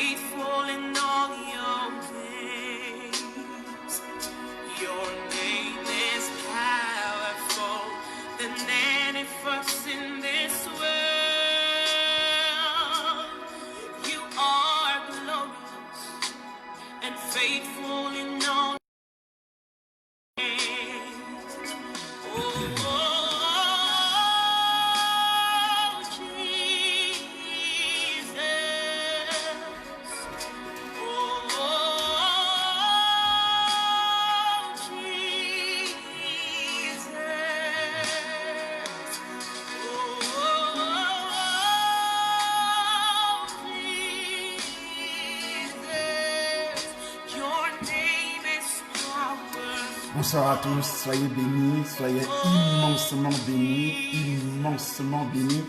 faithful in all your ways. Your name is powerful than any force in this world. You are glorious and faithful in all ways. Oh, Bonsoir à tous, soyez bénis, soyez immensement bénis, immensement bénis.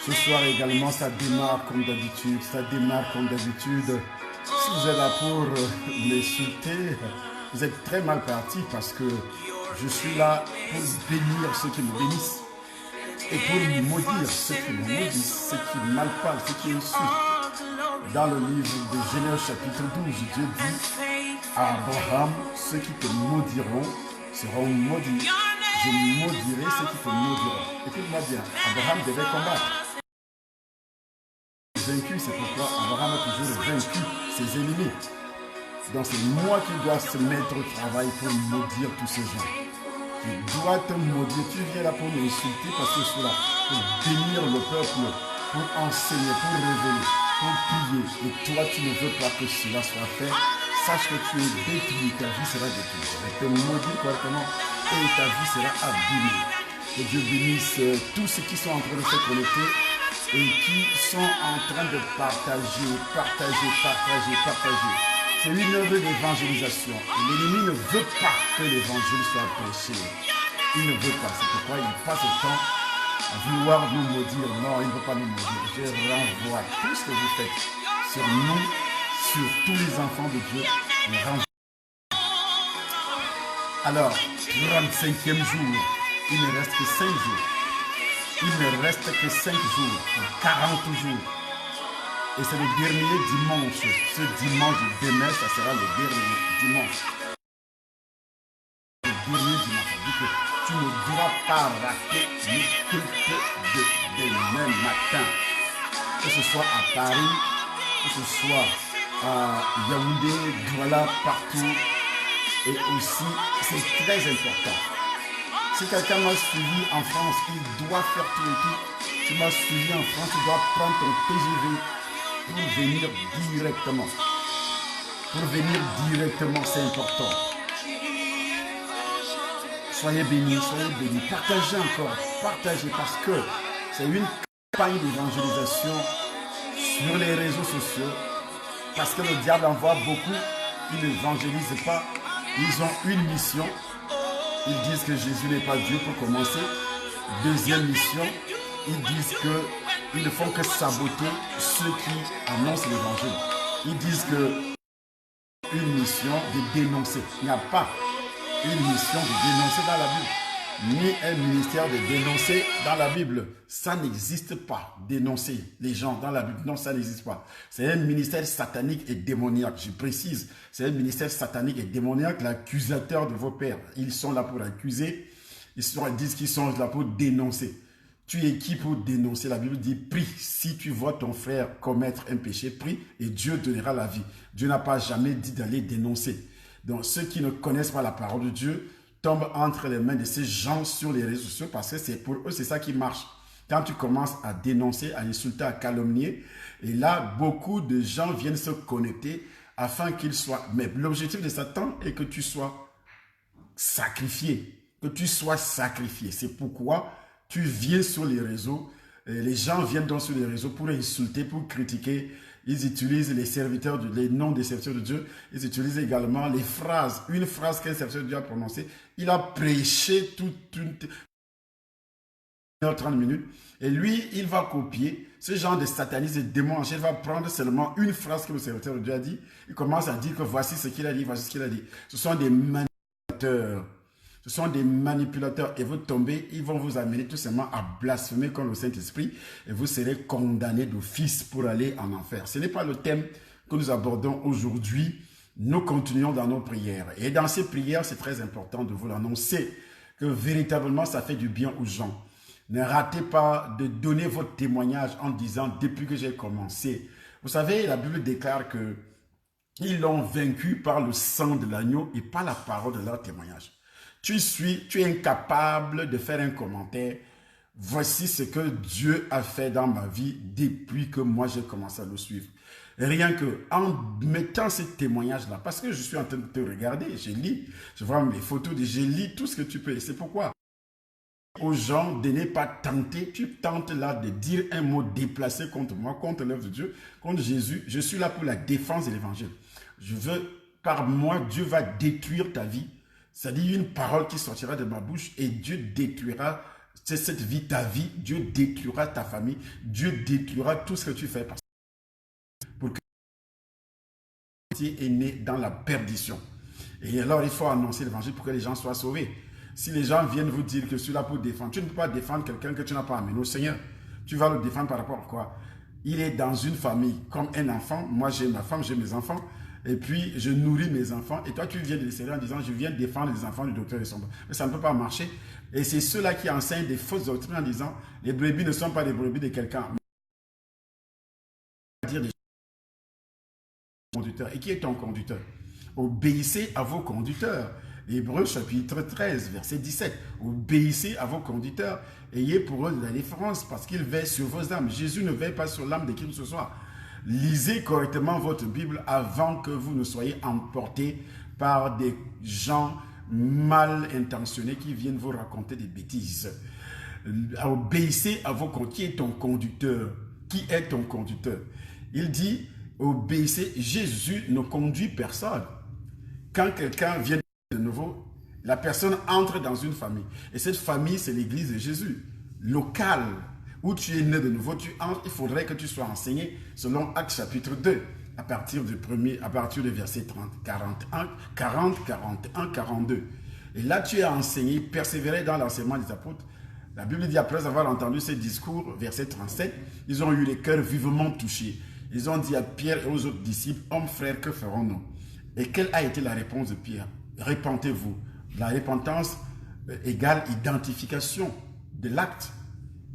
Ce soir également, ça démarre comme d'habitude, Si vous êtes là pour m'insulter, vous êtes très mal parti parce que je suis là pour bénir ceux qui me bénissent et pour maudire ceux qui me maudissent, ceux qui mal parlent, ceux qui insultent. Dans le livre de Genèse chapitre 12, Dieu dit à Abraham, ceux qui te maudiront seront maudits. Je maudirai ceux qui te maudiront. Écoute-moi bien, Abraham devait combattre. Vaincu, c'est pourquoi Abraham a toujours vaincu ses ennemis. Donc c'est moi qui dois se mettre au travail pour maudire tous ces gens. Tu dois te maudire. Tu viens là pour m'insulter parce que je suis là pour bénir le peuple, pour enseigner, pour révéler, pour prier. Et toi, tu ne veux pas que cela soit fait. Sache que tu es détruit, ta vie sera détruite. Je vais te maudire correctement et ta vie sera abîmée. Que Dieu bénisse tous ceux qui sont en train de se connecter et qui sont en train de partager. C'est une œuvre d'évangélisation. L'ennemi ne veut pas que l'évangile soit prêché. Il ne veut pas. C'est pourquoi il passe le temps à vouloir nous maudire. Non, il ne veut pas nous maudire. Je renvoie tout ce que vous faites sur nous, sur tous les enfants de Dieu. Alors, 35e jour, il ne reste que 5 jours. Il ne reste que 5 jours, 40 jours. Et c'est le dernier dimanche. Ce dimanche demain, ça sera le dernier dimanche. Le dernier dimanche. C'est-à-dire que tu ne dois pas rater le culte de demain matin. Que ce soit à Paris, que ce soit à Yaoundé, Douala, partout. Et aussi, c'est très important. Si quelqu'un m'a suivi en France, il doit faire tout et tout. Tu m'as suivi en France, tu dois prendre ton TGV pour venir directement. Pour venir directement, c'est important. Soyez bénis, Partagez encore, partagez parce que c'est une campagne d'évangélisation sur les réseaux sociaux. Parce que le diable envoie beaucoup, ils n'évangélisent pas. Ils ont une mission. Ils disent que Jésus n'est pas Dieu pour commencer. Deuxième mission, ils disent qu'ils ne font que saboter ceux qui annoncent l'évangile. Ils disent que une mission de dénoncer. Il n'y a pas une mission de dénoncer dans la Bible. Ni un ministère de dénoncer dans la Bible. Ça n'existe pas, dénoncer les gens dans la Bible. Non, ça n'existe pas. C'est un ministère satanique et démoniaque. Je précise, c'est un ministère satanique et démoniaque, l'accusateur de vos pères. Ils sont là pour accuser. Ils disent qu'ils sont là pour dénoncer. Tu es qui pour dénoncer? La Bible dit, prie. Si tu vois ton frère commettre un péché, prie et Dieu donnera la vie. Dieu n'a pas jamais dit d'aller dénoncer. Donc, ceux qui ne connaissent pas la parole de Dieu tombent entre les mains de ces gens sur les réseaux sociaux parce que c'est pour eux, c'est ça qui marche. Quand tu commences à dénoncer, à insulter, à calomnier, et là, beaucoup de gens viennent se connecter afin qu'ils soient... Mais l'objectif de Satan est que tu sois sacrifié. C'est pourquoi tu viens sur les réseaux. Et les gens viennent donc sur les réseaux pour insulter, pour critiquer. Ils utilisent les noms des serviteurs de Dieu. Ils utilisent également les phrases. Une phrase qu'un serviteur de Dieu a prononcée. Il a prêché toute une 30 minutes. Et lui, il va copier ce genre de satanisme et de démon. Il va prendre seulement une phrase que le serviteur de Dieu a dit. Il commence à dire que voici ce qu'il a dit, voici ce qu'il a dit. Ce sont des manipulateurs. Ce sont des manipulateurs et vous tombez, ils vont vous amener tout simplement à blasphémer contre le Saint-Esprit et vous serez condamné d'office pour aller en enfer. Ce n'est pas le thème que nous abordons aujourd'hui, nous continuons dans nos prières. Et dans ces prières, c'est très important de vous l'annoncer, que véritablement, ça fait du bien aux gens. Ne ratez pas de donner votre témoignage en disant « depuis que j'ai commencé ». Vous savez, la Bible déclare que ils l'ont vaincu par le sang de l'agneau et par la parole de leur témoignage. Tu es incapable de faire un commentaire. Voici ce que Dieu a fait dans ma vie depuis que moi j'ai commencé à le suivre. Rien que en mettant ces témoignages-là, parce que je suis en train de te regarder, je lis, je vois mes photos, je lis tout ce que tu peux. Et c'est pourquoi aux gens de ne pas tenter, tu tentes là de dire un mot déplacé contre moi, contre l'œuvre de Dieu, contre Jésus. Je suis là pour la défense de l'évangile. Je veux, par moi, Dieu va détruire ta vie. C'est-à-dire une parole qui sortira de ma bouche et Dieu détruira cette vie, ta vie. Dieu détruira ta famille. Dieu détruira tout ce que tu fais. Pour que tu es né dans la perdition. Et alors, il faut annoncer l'évangile pour que les gens soient sauvés. Si les gens viennent vous dire que je suis là pour défendre, tu ne peux pas défendre quelqu'un que tu n'as pas amené au Seigneur. Tu vas le défendre par rapport à quoi? Il est dans une famille comme un enfant. Moi, j'ai ma femme, j'ai mes enfants. Et puis, je nourris mes enfants. Et toi, tu viens de les en disant, je viens défendre les enfants du docteur et son. Mais ça ne peut pas marcher. Et c'est ceux-là qui enseignent des fausses doctrines en disant, les brebis ne sont pas des brebis de quelqu'un. Dire des conducteurs. Et qui est ton conducteur? Obéissez à vos conducteurs. Hébreux chapitre 13, verset 17. Obéissez à vos conducteurs. Ayez pour eux de la déférence parce qu'ils veillent sur vos âmes. Jésus ne veille pas sur l'âme de qui que ce soit. Lisez correctement votre Bible avant que vous ne soyez emportés par des gens mal intentionnés qui viennent vous raconter des bêtises. Obéissez à vos conducteurs. Qui est ton conducteur? Qui est ton conducteur? Il dit, obéissez. Jésus ne conduit personne. Quand quelqu'un vient de nouveau, la personne entre dans une famille. Et cette famille, c'est l'église de Jésus, locale, où tu es né de nouveau, tu entres, il faudrait que tu sois enseigné selon Actes chapitre 2, à partir du verset 41, 42. Et là, tu es enseigné, persévérer dans l'enseignement des apôtres. La Bible dit, après avoir entendu ces discours, verset 37, ils ont eu les cœurs vivement touchés. Ils ont dit à Pierre et aux autres disciples, hommes frères, que ferons-nous? Et quelle a été la réponse de Pierre? Repentez-vous. La repentance égale identification de l'acte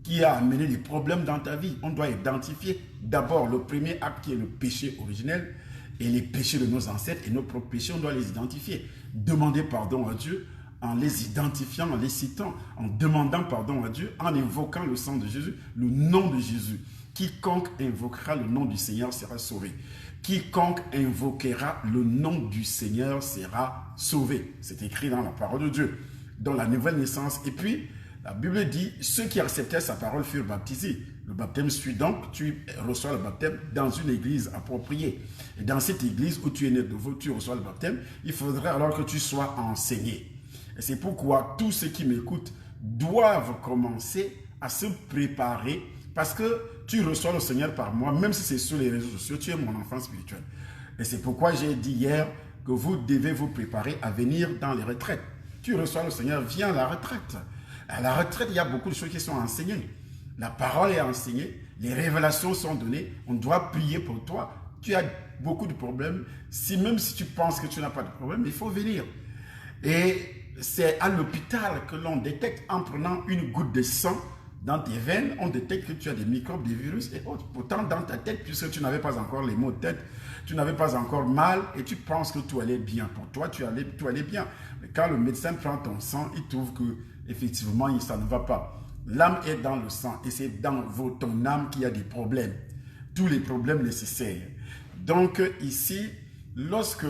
qui a amené des problèmes dans ta vie. On doit identifier d'abord le premier acte qui est le péché originel et les péchés de nos ancêtres et nos propres péchés, on doit les identifier. Demander pardon à Dieu en les identifiant, en les citant, en demandant pardon à Dieu, en invoquant le sang de Jésus, le nom de Jésus. Quiconque invoquera le nom du Seigneur sera sauvé. Quiconque invoquera le nom du Seigneur sera sauvé. C'est écrit dans la parole de Dieu, dans la nouvelle naissance. Et puis, la Bible dit, ceux qui acceptaient sa parole furent baptisés. Le baptême suit donc, tu reçois le baptême dans une église appropriée. Et dans cette église où tu es né de nouveau, tu reçois le baptême, il faudrait alors que tu sois enseigné. Et c'est pourquoi tous ceux qui m'écoutent doivent commencer à se préparer parce que tu reçois le Seigneur par moi, même si c'est sur les réseaux sociaux, tu es mon enfant spirituel. Et c'est pourquoi j'ai dit hier que vous devez vous préparer à venir dans les retraites. Tu reçois le Seigneur, viens à la retraite. À la retraite, il y a beaucoup de choses qui sont enseignées. La parole est enseignée, les révélations sont données, on doit prier pour toi. Tu as beaucoup de problèmes. Même si tu penses que tu n'as pas de problème, il faut venir. Et c'est à l'hôpital que l'on détecte en prenant une goutte de sang dans tes veines, on détecte que tu as des microbes, des virus et autres. Pourtant, dans ta tête, puisque tu n'avais pas encore les maux de tête, tu n'avais pas encore mal et tu penses que tout allait bien. Pour toi, tout allait bien. Mais quand le médecin prend ton sang, il trouve que effectivement, ça ne va pas. L'âme est dans le sang et c'est dans ton âme qu'il y a des problèmes. Tous les problèmes nécessaires. Donc ici, lorsque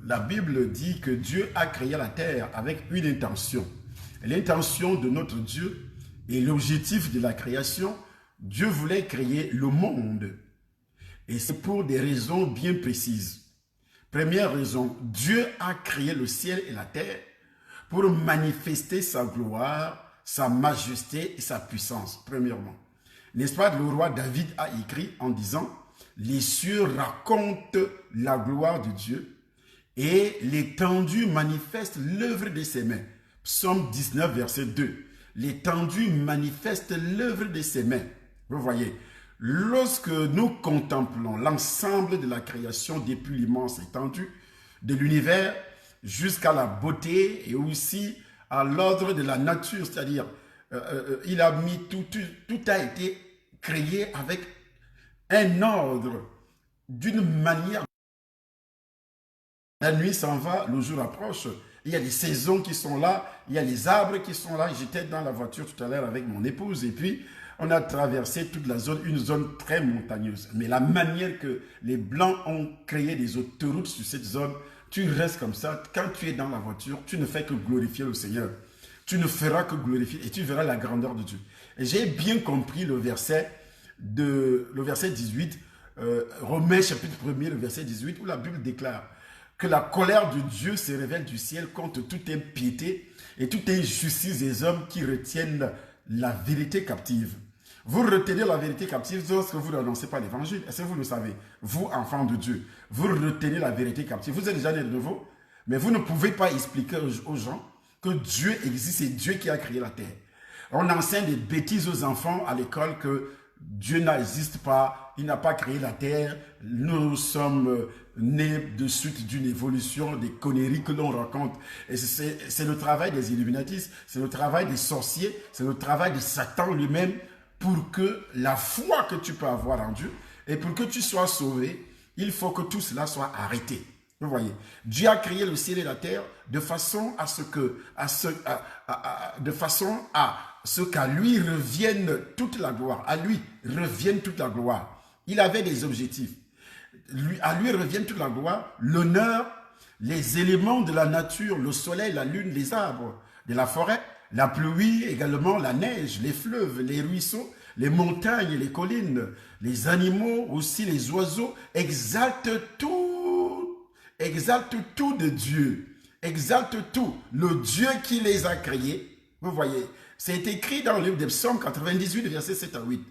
la Bible dit que Dieu a créé la terre avec une intention, l'intention de notre Dieu et l'objectif de la création, Dieu voulait créer le monde. Et c'est pour des raisons bien précises. Première raison, Dieu a créé le ciel et la terre pour manifester sa gloire, sa majesté et sa puissance, premièrement. N'est-ce pas, le roi David a écrit en disant « Les cieux racontent la gloire de Dieu et l'étendue manifeste l'œuvre de ses mains. » Psaume 19, verset 2. L'étendue manifeste l'œuvre de ses mains. Vous voyez, Lorsque nous contemplons l'ensemble de la création depuis l'immense étendue de l'univers jusqu'à la beauté et aussi à l'ordre de la nature, c'est-à-dire il a mis tout a été créé avec un ordre d'une manière. La nuit s'en va, le jour approche. Il y a des saisons qui sont là, il y a les arbres qui sont là. J'étais dans la voiture tout à l'heure avec mon épouse et puis on a traversé toute la zone, une zone très montagneuse. Mais la manière que les Blancs ont créé des autoroutes sur cette zone, tu restes comme ça. Quand tu es dans la voiture, tu ne fais que glorifier le Seigneur. Tu ne feras que glorifier et tu verras la grandeur de Dieu. Et j'ai bien compris le verset 18, Romains chapitre 1er, le verset 18, où la Bible déclare que la colère de Dieu se révèle du ciel contre toute impiété et toute injustice des hommes qui retiennent la vérité captive. Vous retenez la vérité captive lorsque vous n'annoncez pas l'évangile. Est-ce que vous le savez? Vous, enfants de Dieu, vous retenez la vérité captive. Vous êtes déjà né de nouveau, mais vous ne pouvez pas expliquer aux gens que Dieu existe, c'est Dieu qui a créé la terre. On enseigne des bêtises aux enfants à l'école que Dieu n'existe pas, il n'a pas créé la terre, nous sommes nés de suite d'une évolution, des conneries que l'on raconte. Et c'est le travail des Illuminatistes, c'est le travail des sorciers, c'est le travail de Satan lui-même pour que la foi que tu peux avoir en Dieu et pour que tu sois sauvé, il faut que tout cela soit arrêté. Vous voyez, Dieu a créé le ciel et la terre de façon à ce qu'à lui revienne toute la gloire. À lui revienne toute la gloire. Il avait des objectifs. À lui revienne toute la gloire, l'honneur, les éléments de la nature, le soleil, la lune, les arbres de la forêt, la pluie, également la neige, les fleuves, les ruisseaux, les montagnes, les collines, les animaux, aussi les oiseaux, exaltent tout de Dieu, exalte tout, le Dieu qui les a créés. Vous voyez, c'est écrit dans le livre des Psaumes 98, versets 7 à 8.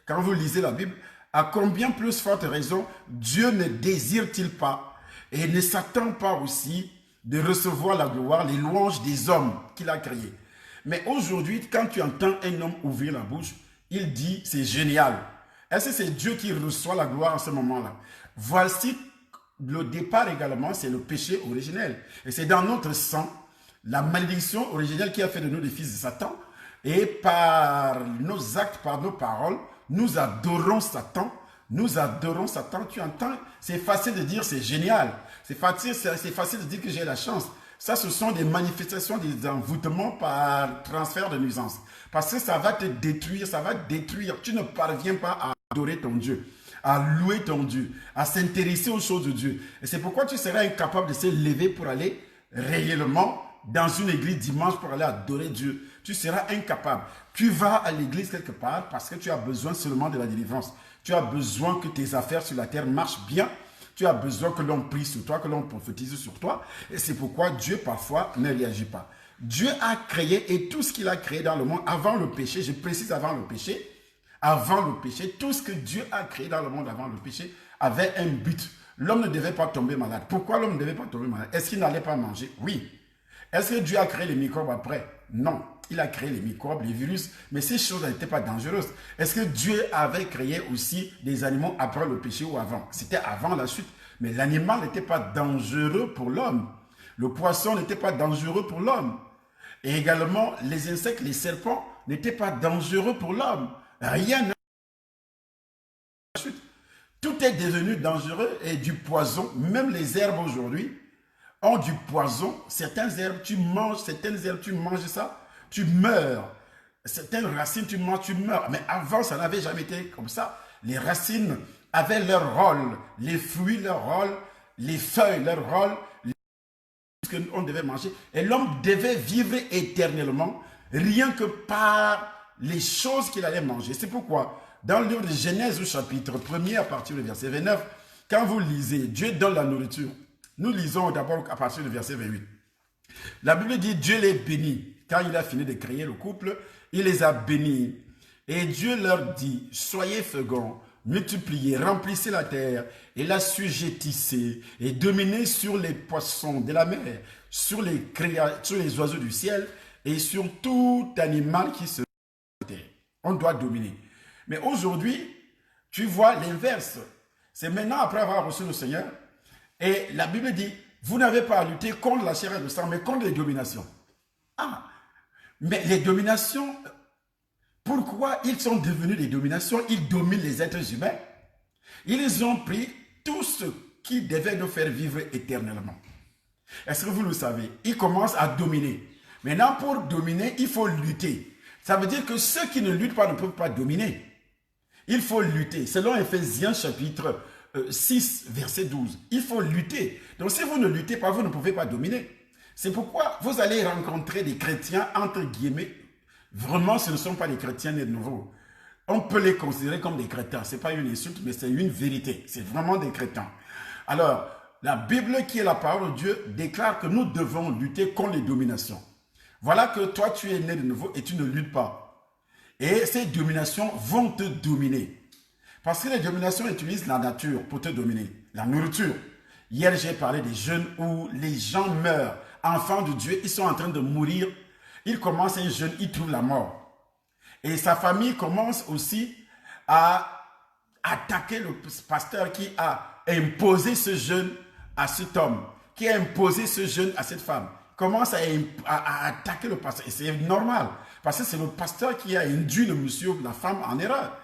Quand vous lisez la Bible, à combien plus forte raison Dieu ne désire-t-il pas et ne s'attend pas aussi de recevoir la gloire, les louanges des hommes qu'il a créés. Mais aujourd'hui, quand tu entends un homme ouvrir la bouche, il dit c'est génial. Est-ce que c'est Dieu qui reçoit la gloire en ce moment-là? Voici le départ également, c'est le péché originel. Et c'est dans notre sang, la malédiction originelle qui a fait de nous des fils de Satan. Et par nos actes, par nos paroles, nous adorons Satan. Nous adorons Satan. Tu entends, c'est facile de dire c'est génial. C'est facile de dire que j'ai la chance. Ça, ce sont des manifestations, des envoûtements par transfert de nuisance. Parce que ça va te détruire, ça va te détruire. Tu ne parviens pas à adorer ton Dieu, à louer ton Dieu, à s'intéresser aux choses de Dieu. Et c'est pourquoi tu seras incapable de se lever pour aller réellement dans une église dimanche pour aller adorer Dieu. Tu seras incapable. Tu vas à l'église quelque part parce que tu as besoin seulement de la délivrance. Tu as besoin que tes affaires sur la terre marchent bien. Tu as besoin que l'on prie sur toi, que l'on prophétise sur toi. Et c'est pourquoi Dieu parfois ne réagit pas. Dieu a créé et tout ce qu'il a créé dans le monde avant le péché, je précise avant le péché, tout ce que Dieu a créé dans le monde avant le péché avait un but. L'homme ne devait pas tomber malade. Pourquoi l'homme ne devait pas tomber malade? Est-ce qu'il n'allait pas manger? Oui. Est-ce que Dieu a créé les microbes après? Non. Il a créé les microbes, les virus, mais ces choses n'étaient pas dangereuses. Est-ce que Dieu avait créé aussi des animaux après le péché ou avant? C'était avant la chute. Mais l'animal n'était pas dangereux pour l'homme. Le poisson n'était pas dangereux pour l'homme. Et également, les insectes, les serpents n'étaient pas dangereux pour l'homme. Rien n'a chute. Tout est devenu dangereux et du poison. Même les herbes aujourd'hui ont du poison. Certaines herbes, tu manges ça, tu meurs. Certaines racines, tu manges, tu meurs. Mais avant, ça n'avait jamais été comme ça. Les racines avaient leur rôle, les fruits, leur rôle, les feuilles, leur rôle, ce qu'on devait manger. Et l'homme devait vivre éternellement, rien que par les choses qu'il allait manger. C'est pourquoi, dans le livre de Genèse au chapitre 1er, à partir du verset 29, quand vous lisez, Dieu donne la nourriture. Nous lisons d'abord à partir du verset 28. La Bible dit, Dieu les bénit. Quand il a fini de créer le couple, il les a bénis. Et Dieu leur dit, soyez féconds, multipliez, remplissez la terre et l'assujettissez et dominez sur les poissons de la mer, sur les oiseaux du ciel et sur tout animal qui se terre. On doit dominer. Mais aujourd'hui, tu vois l'inverse. C'est maintenant après avoir reçu le Seigneur. Et la Bible dit, vous n'avez pas à lutter contre la chair et le sang, mais contre les dominations. Ah, mais les dominations, pourquoi ils sont devenus des dominations? Ils dominent les êtres humains. Ils ont pris tout ce qui devait nous faire vivre éternellement. Est-ce que vous le savez? Ils commencent à dominer. Maintenant, pour dominer, il faut lutter. Ça veut dire que ceux qui ne luttent pas ne peuvent pas dominer. Il faut lutter. Selon Ephésiens chapitre 6, verset 12. Il faut lutter. Donc si vous ne luttez pas, vous ne pouvez pas dominer. C'est pourquoi vous allez rencontrer des chrétiens, entre guillemets. Vraiment, ce ne sont pas des chrétiens nés de nouveau. On peut les considérer comme des crétins. Ce n'est pas une insulte, mais c'est une vérité. C'est vraiment des crétins. Alors, la Bible, qui est la parole de Dieu, déclare que nous devons lutter contre les dominations. Voilà que toi, tu es né de nouveau et tu ne luttes pas. Et ces dominations vont te dominer. Parce que les dominations utilisent la nature pour te dominer. La nourriture. Hier, j'ai parlé des jeunes où les gens meurent. Enfants de Dieu, ils sont en train de mourir. Ils commencent un jeûne, ils trouvent la mort. Et sa famille commence aussi à attaquer le pasteur qui a imposé ce jeûne à cet homme, qui a imposé ce jeûne à cette femme. Commence à attaquer le pasteur. Et c'est normal, parce que c'est le pasteur qui a induit le monsieur ou la femme en erreur.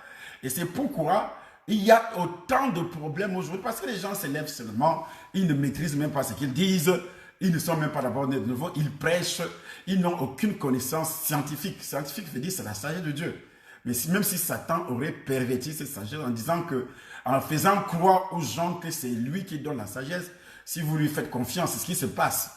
Et c'est pourquoi il y a autant de problèmes aujourd'hui, parce que les gens s'élèvent seulement, ils ne maîtrisent même pas ce qu'ils disent, ils ne sont même pas d'abord nés de nouveau, ils prêchent, ils n'ont aucune connaissance scientifique. Scientifique veut dire c'est la sagesse de Dieu. Mais même si Satan aurait perverti cette sagesse en disant que, en faisant croire aux gens que c'est lui qui donne la sagesse, si vous lui faites confiance, c'est ce qui se passe.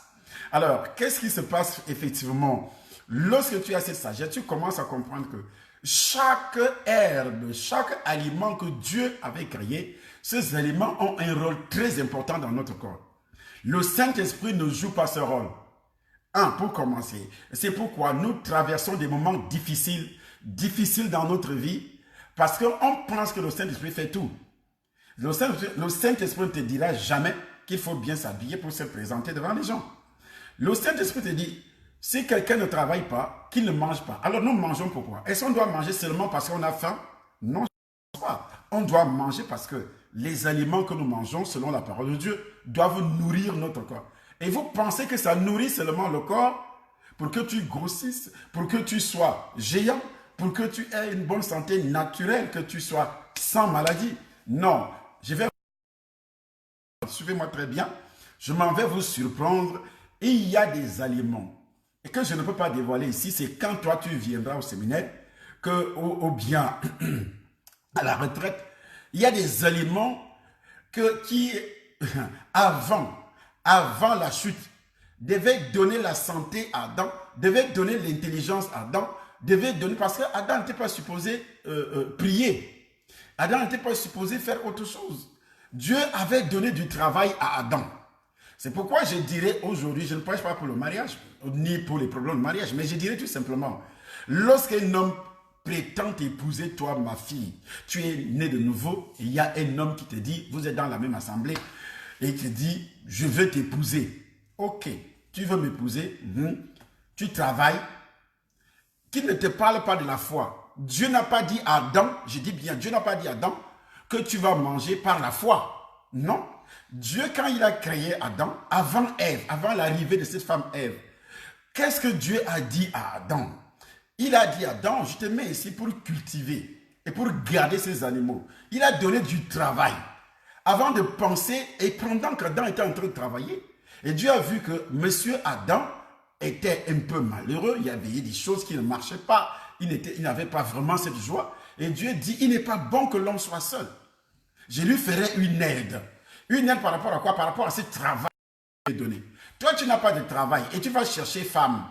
Alors, qu'est-ce qui se passe effectivement? Lorsque tu as cette sagesse, tu commences à comprendre que chaque herbe, chaque aliment que Dieu avait créé, ces aliments ont un rôle très important dans notre corps. Le Saint-Esprit ne joue pas ce rôle. Pour commencer, c'est pourquoi nous traversons des moments difficiles dans notre vie, parce qu'on pense que le Saint-Esprit fait tout. Le Saint-Esprit ne te dira jamais qu'il faut bien s'habiller pour se présenter devant les gens. Le Saint-Esprit te dit, si quelqu'un ne travaille pas, qu'il ne mange pas. Alors nous mangeons pourquoi? Est-ce qu'on doit manger seulement parce qu'on a faim? Non, je ne pense pas. On doit manger parce que les aliments que nous mangeons, selon la parole de Dieu, doivent nourrir notre corps. Et vous pensez que ça nourrit seulement le corps pour que tu grossisses, pour que tu sois géant, pour que tu aies une bonne santé naturelle, que tu sois sans maladie? Non, je vais... Suivez-moi très bien. Je m'en vais vous surprendre. Il y a des aliments et que je ne peux pas dévoiler ici, c'est quand toi tu viendras au séminaire, ou bien à la retraite, il y a des aliments qui, avant la chute, devaient donner la santé à Adam, devaient donner l'intelligence à Adam, devaient donner, parce que Adam n'était pas supposé prier. Adam n'était pas supposé faire autre chose. Dieu avait donné du travail à Adam. C'est pourquoi je dirais aujourd'hui, je ne prêche pas pour le mariage, ni pour les problèmes de mariage, mais je dirais tout simplement, lorsqu'un homme prétend t'épouser, toi, ma fille, tu es né de nouveau, et il y a un homme qui te dit, vous êtes dans la même assemblée, et qui te dit, je veux t'épouser. Ok, tu veux m'épouser, tu travailles, qu'il ne te parle pas de la foi. Dieu n'a pas dit à Adam, je dis bien, Dieu n'a pas dit à Adam que tu vas manger par la foi. Non. Dieu, quand il a créé Adam, avant Ève, avant l'arrivée de cette femme Ève, qu'est-ce que Dieu a dit à Adam? Il a dit à Adam, je te mets ici pour cultiver et pour garder ces animaux. Il a donné du travail avant de penser, et pendant qu'Adam était en train de travailler, et Dieu a vu que monsieur Adam était un peu malheureux, il y avait des choses qui ne marchaient pas, il n'avait pas vraiment cette joie, et Dieu dit, il n'est pas bon que l'homme soit seul. Je lui ferai une aide. Une aide par rapport à quoi? Par rapport à ce travail que Dieu a donné. Toi, tu n'as pas de travail et tu vas chercher femme.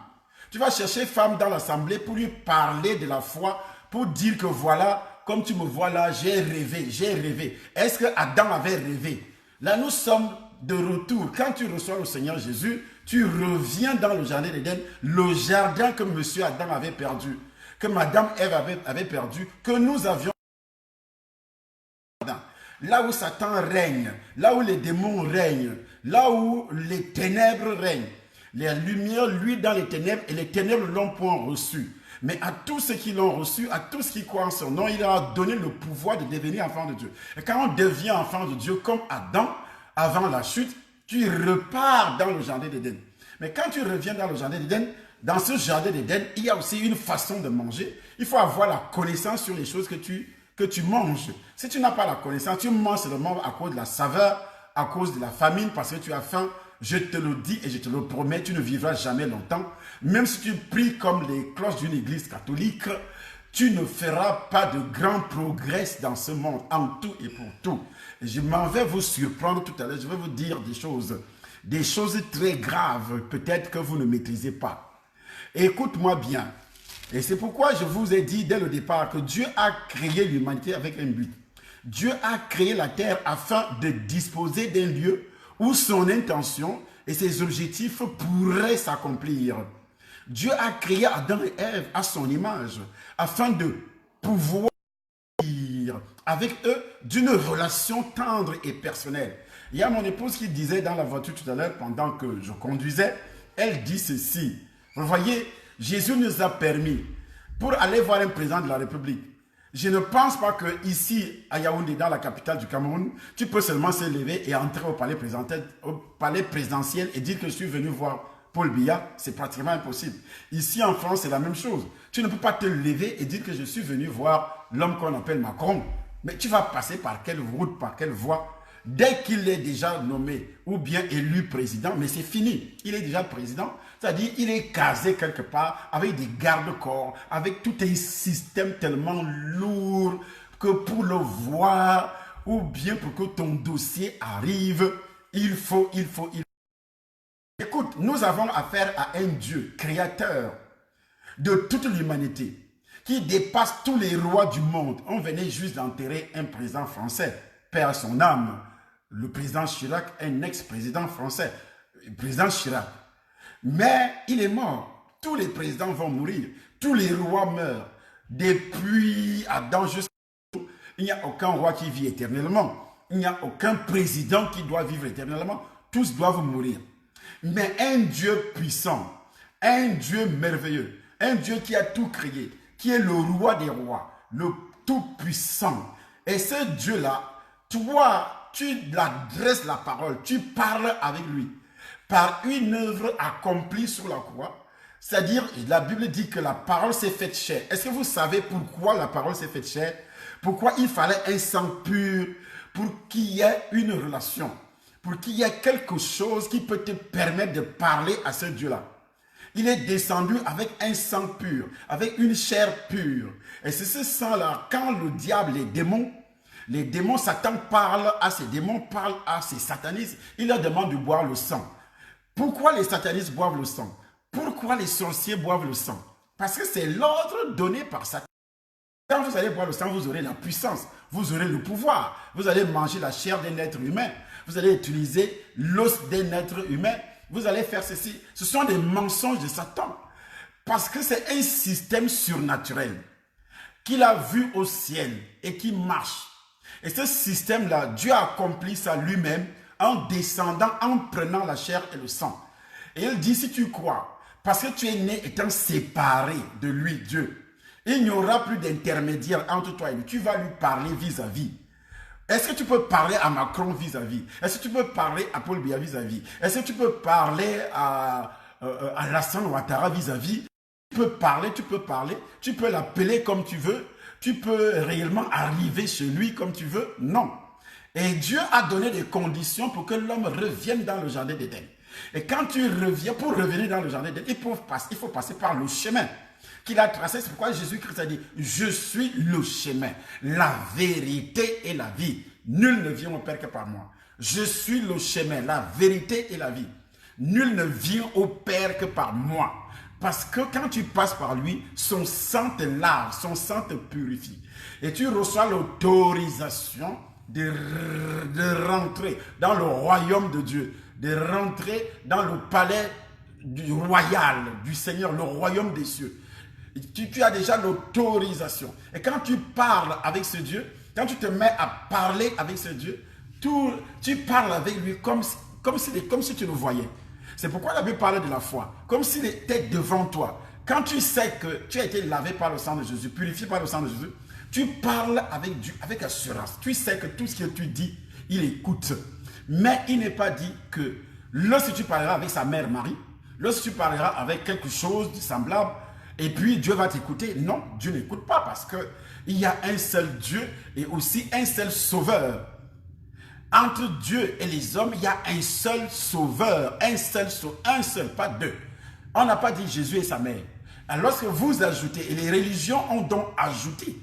Tu vas chercher femme dans l'assemblée pour lui parler de la foi, pour dire que voilà, comme tu me vois là, j'ai rêvé, j'ai rêvé. Est-ce que Adam avait rêvé? Là, nous sommes de retour. Quand tu reçois le Seigneur Jésus, tu reviens dans le jardin d'Éden, le jardin que monsieur Adam avait perdu, que madame Ève avait perdu, que nous avions. Là où Satan règne, là où les démons règnent, là où les ténèbres règnent. Les lumières, lui, dans les ténèbres, et les ténèbres l'ont point reçu. Mais à tous ceux qui l'ont reçu, à tous qui croient en son nom, il leur a donné le pouvoir de devenir enfant de Dieu. Et quand on devient enfant de Dieu, comme Adam, avant la chute, tu repars dans le jardin d'Éden. Mais quand tu reviens dans le jardin d'Éden, dans ce jardin d'Éden, il y a aussi une façon de manger. Il faut avoir la connaissance sur les choses que tu manges. Si tu n'as pas la connaissance, tu manges seulement à cause de la saveur, à cause de la famine, parce que tu as faim. Je te le dis et je te le promets, tu ne vivras jamais longtemps. Même si tu pries comme les cloches d'une église catholique, tu ne feras pas de grands progrès dans ce monde, en tout et pour tout. Et je m'en vais vous surprendre tout à l'heure, je vais vous dire des choses très graves, peut-être que vous ne maîtrisez pas. Écoute-moi bien. Et c'est pourquoi je vous ai dit dès le départ que Dieu a créé l'humanité avec un but. Dieu a créé la terre afin de disposer d'un lieu où son intention et ses objectifs pourraient s'accomplir. Dieu a créé Adam et Ève à son image afin de pouvoir vivre avec eux d'une relation tendre et personnelle. Il y a mon épouse qui disait dans la voiture tout à l'heure pendant que je conduisais, elle dit ceci. Vous voyez, Jésus nous a permis pour aller voir un président de la République. Je ne pense pas qu'ici, à Yaoundé, dans la capitale du Cameroun, tu peux seulement se lever et entrer au palais présidentiel et dire que je suis venu voir Paul Biya. C'est pratiquement impossible. Ici, en France, c'est la même chose. Tu ne peux pas te lever et dire que je suis venu voir l'homme qu'on appelle Macron. Mais tu vas passer par quelle route, par quelle voie? Dès qu'il est déjà nommé ou bien élu président, mais c'est fini. Il est déjà président, c'est-à-dire il est casé quelque part avec des garde-corps, avec tout un système tellement lourd que pour le voir ou bien pour que ton dossier arrive, il faut. Écoute, nous avons affaire à un Dieu créateur de toute l'humanité qui dépasse tous les rois du monde. On venait juste d'enterrer un président français, père à son âme. Le président Chirac, un ex-président français, le président Chirac. Mais il est mort. Tous les présidents vont mourir. Tous les rois meurent. Depuis Adam jusqu'à nous, il n'y a aucun roi qui vit éternellement. Il n'y a aucun président qui doit vivre éternellement. Tous doivent mourir. Mais un Dieu puissant, un Dieu merveilleux, un Dieu qui a tout créé, qui est le roi des rois, le tout-puissant. Et ce Dieu-là, toi, tu adresses la parole, tu parles avec lui par une œuvre accomplie sur la croix. C'est-à-dire, la Bible dit que la parole s'est faite chair. Est-ce que vous savez pourquoi la parole s'est faite chair? Pourquoi il fallait un sang pur pour qu'il y ait une relation, pour qu'il y ait quelque chose qui peut te permettre de parler à ce Dieu-là. Il est descendu avec un sang pur, avec une chair pure. Et c'est ce sang-là, quand le diable, les démons, Satan parle à ces démons, parle à ces satanistes. Il leur demande de boire le sang. Pourquoi les satanistes boivent le sang? Pourquoi les sorciers boivent le sang? Parce que c'est l'ordre donné par Satan. Quand vous allez boire le sang, vous aurez la puissance, vous aurez le pouvoir. Vous allez manger la chair d'un être humain. Vous allez utiliser l'os d'un être humain. Vous allez faire ceci. Ce sont des mensonges de Satan. Parce que c'est un système surnaturel qu'il a vu au ciel et qui marche. Et ce système-là, Dieu a accompli ça lui-même en descendant, en prenant la chair et le sang. Et il dit, si tu crois, parce que tu es né étant séparé de lui, Dieu, il n'y aura plus d'intermédiaire entre toi et lui. Tu vas lui parler vis-à-vis. Est-ce que tu peux parler à Macron vis-à-vis? Est-ce que tu peux parler à Paul Biya vis-à-vis? Est-ce que tu peux parler à Alassane Ouattara vis-à-vis? Tu peux parler, tu peux l'appeler comme tu veux. Tu peux réellement arriver chez lui comme tu veux? Non. Et Dieu a donné des conditions pour que l'homme revienne dans le jardin d'Éden. Et quand tu reviens, pour revenir dans le jardin d'Éden, il faut passer par le chemin qu'il a tracé. C'est pourquoi Jésus-Christ a dit, je suis le chemin, la vérité et la vie. Nul ne vient au Père que par moi. Je suis le chemin, la vérité et la vie. Nul ne vient au Père que par moi. Parce que quand tu passes par lui, son sang te lave, son sang te purifie. Et tu reçois l'autorisation de rentrer dans le royaume de Dieu, de rentrer dans le palais royal du Seigneur, le royaume des cieux. Tu as déjà l'autorisation. Et quand tu parles avec ce Dieu, quand tu te mets à parler avec ce Dieu, tu parles avec lui comme si tu le voyais. C'est pourquoi la Bible parle de la foi, comme s'il était devant toi. Quand tu sais que tu as été lavé par le sang de Jésus, purifié par le sang de Jésus, tu parles avec Dieu, avec assurance. Tu sais que tout ce que tu dis, il écoute. Mais il n'est pas dit que lorsque tu parleras avec sa mère Marie, lorsque tu parleras avec quelque chose de semblable, et puis Dieu va t'écouter. Non, Dieu n'écoute pas parce qu'il y a un seul Dieu et aussi un seul sauveur. Entre Dieu et les hommes, il y a un seul sauveur, un seul, pas deux. On n'a pas dit Jésus et sa mère. Alors, lorsque vous ajoutez, et les religions ont donc ajouté,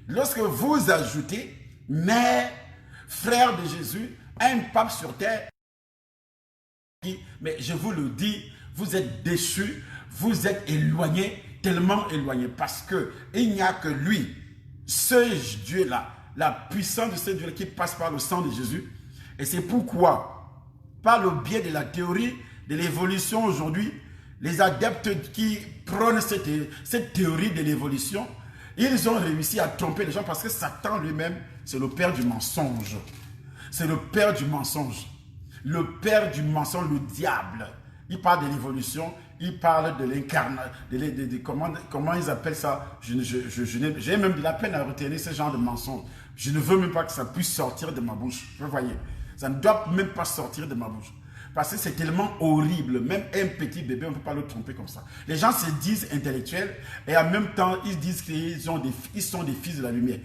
lorsque vous ajoutez mère, frère de Jésus, un pape sur terre, mais je vous le dis, vous êtes déchus, vous êtes éloignés, tellement éloignés, parce qu'il n'y a que lui, ce Dieu-là, la puissance de ce Dieu qui passe par le sang de Jésus. Et c'est pourquoi, par le biais de la théorie de l'évolution aujourd'hui, les adeptes qui prônent cette théorie de l'évolution, ils ont réussi à tromper les gens parce que Satan lui-même, c'est le père du mensonge. C'est le père du mensonge. Le père du mensonge, le diable. Il parle de l'évolution, il parle de l'incarnation, comment ils appellent ça. J'ai même de la peine à retenir ce genre de mensonge. Je ne veux même pas que ça puisse sortir de ma bouche. Vous voyez, ça ne doit même pas sortir de ma bouche. Parce que c'est tellement horrible. Même un petit bébé, on ne peut pas le tromper comme ça. Les gens se disent intellectuels et en même temps, ils disent qu'ils sont des fils de la lumière.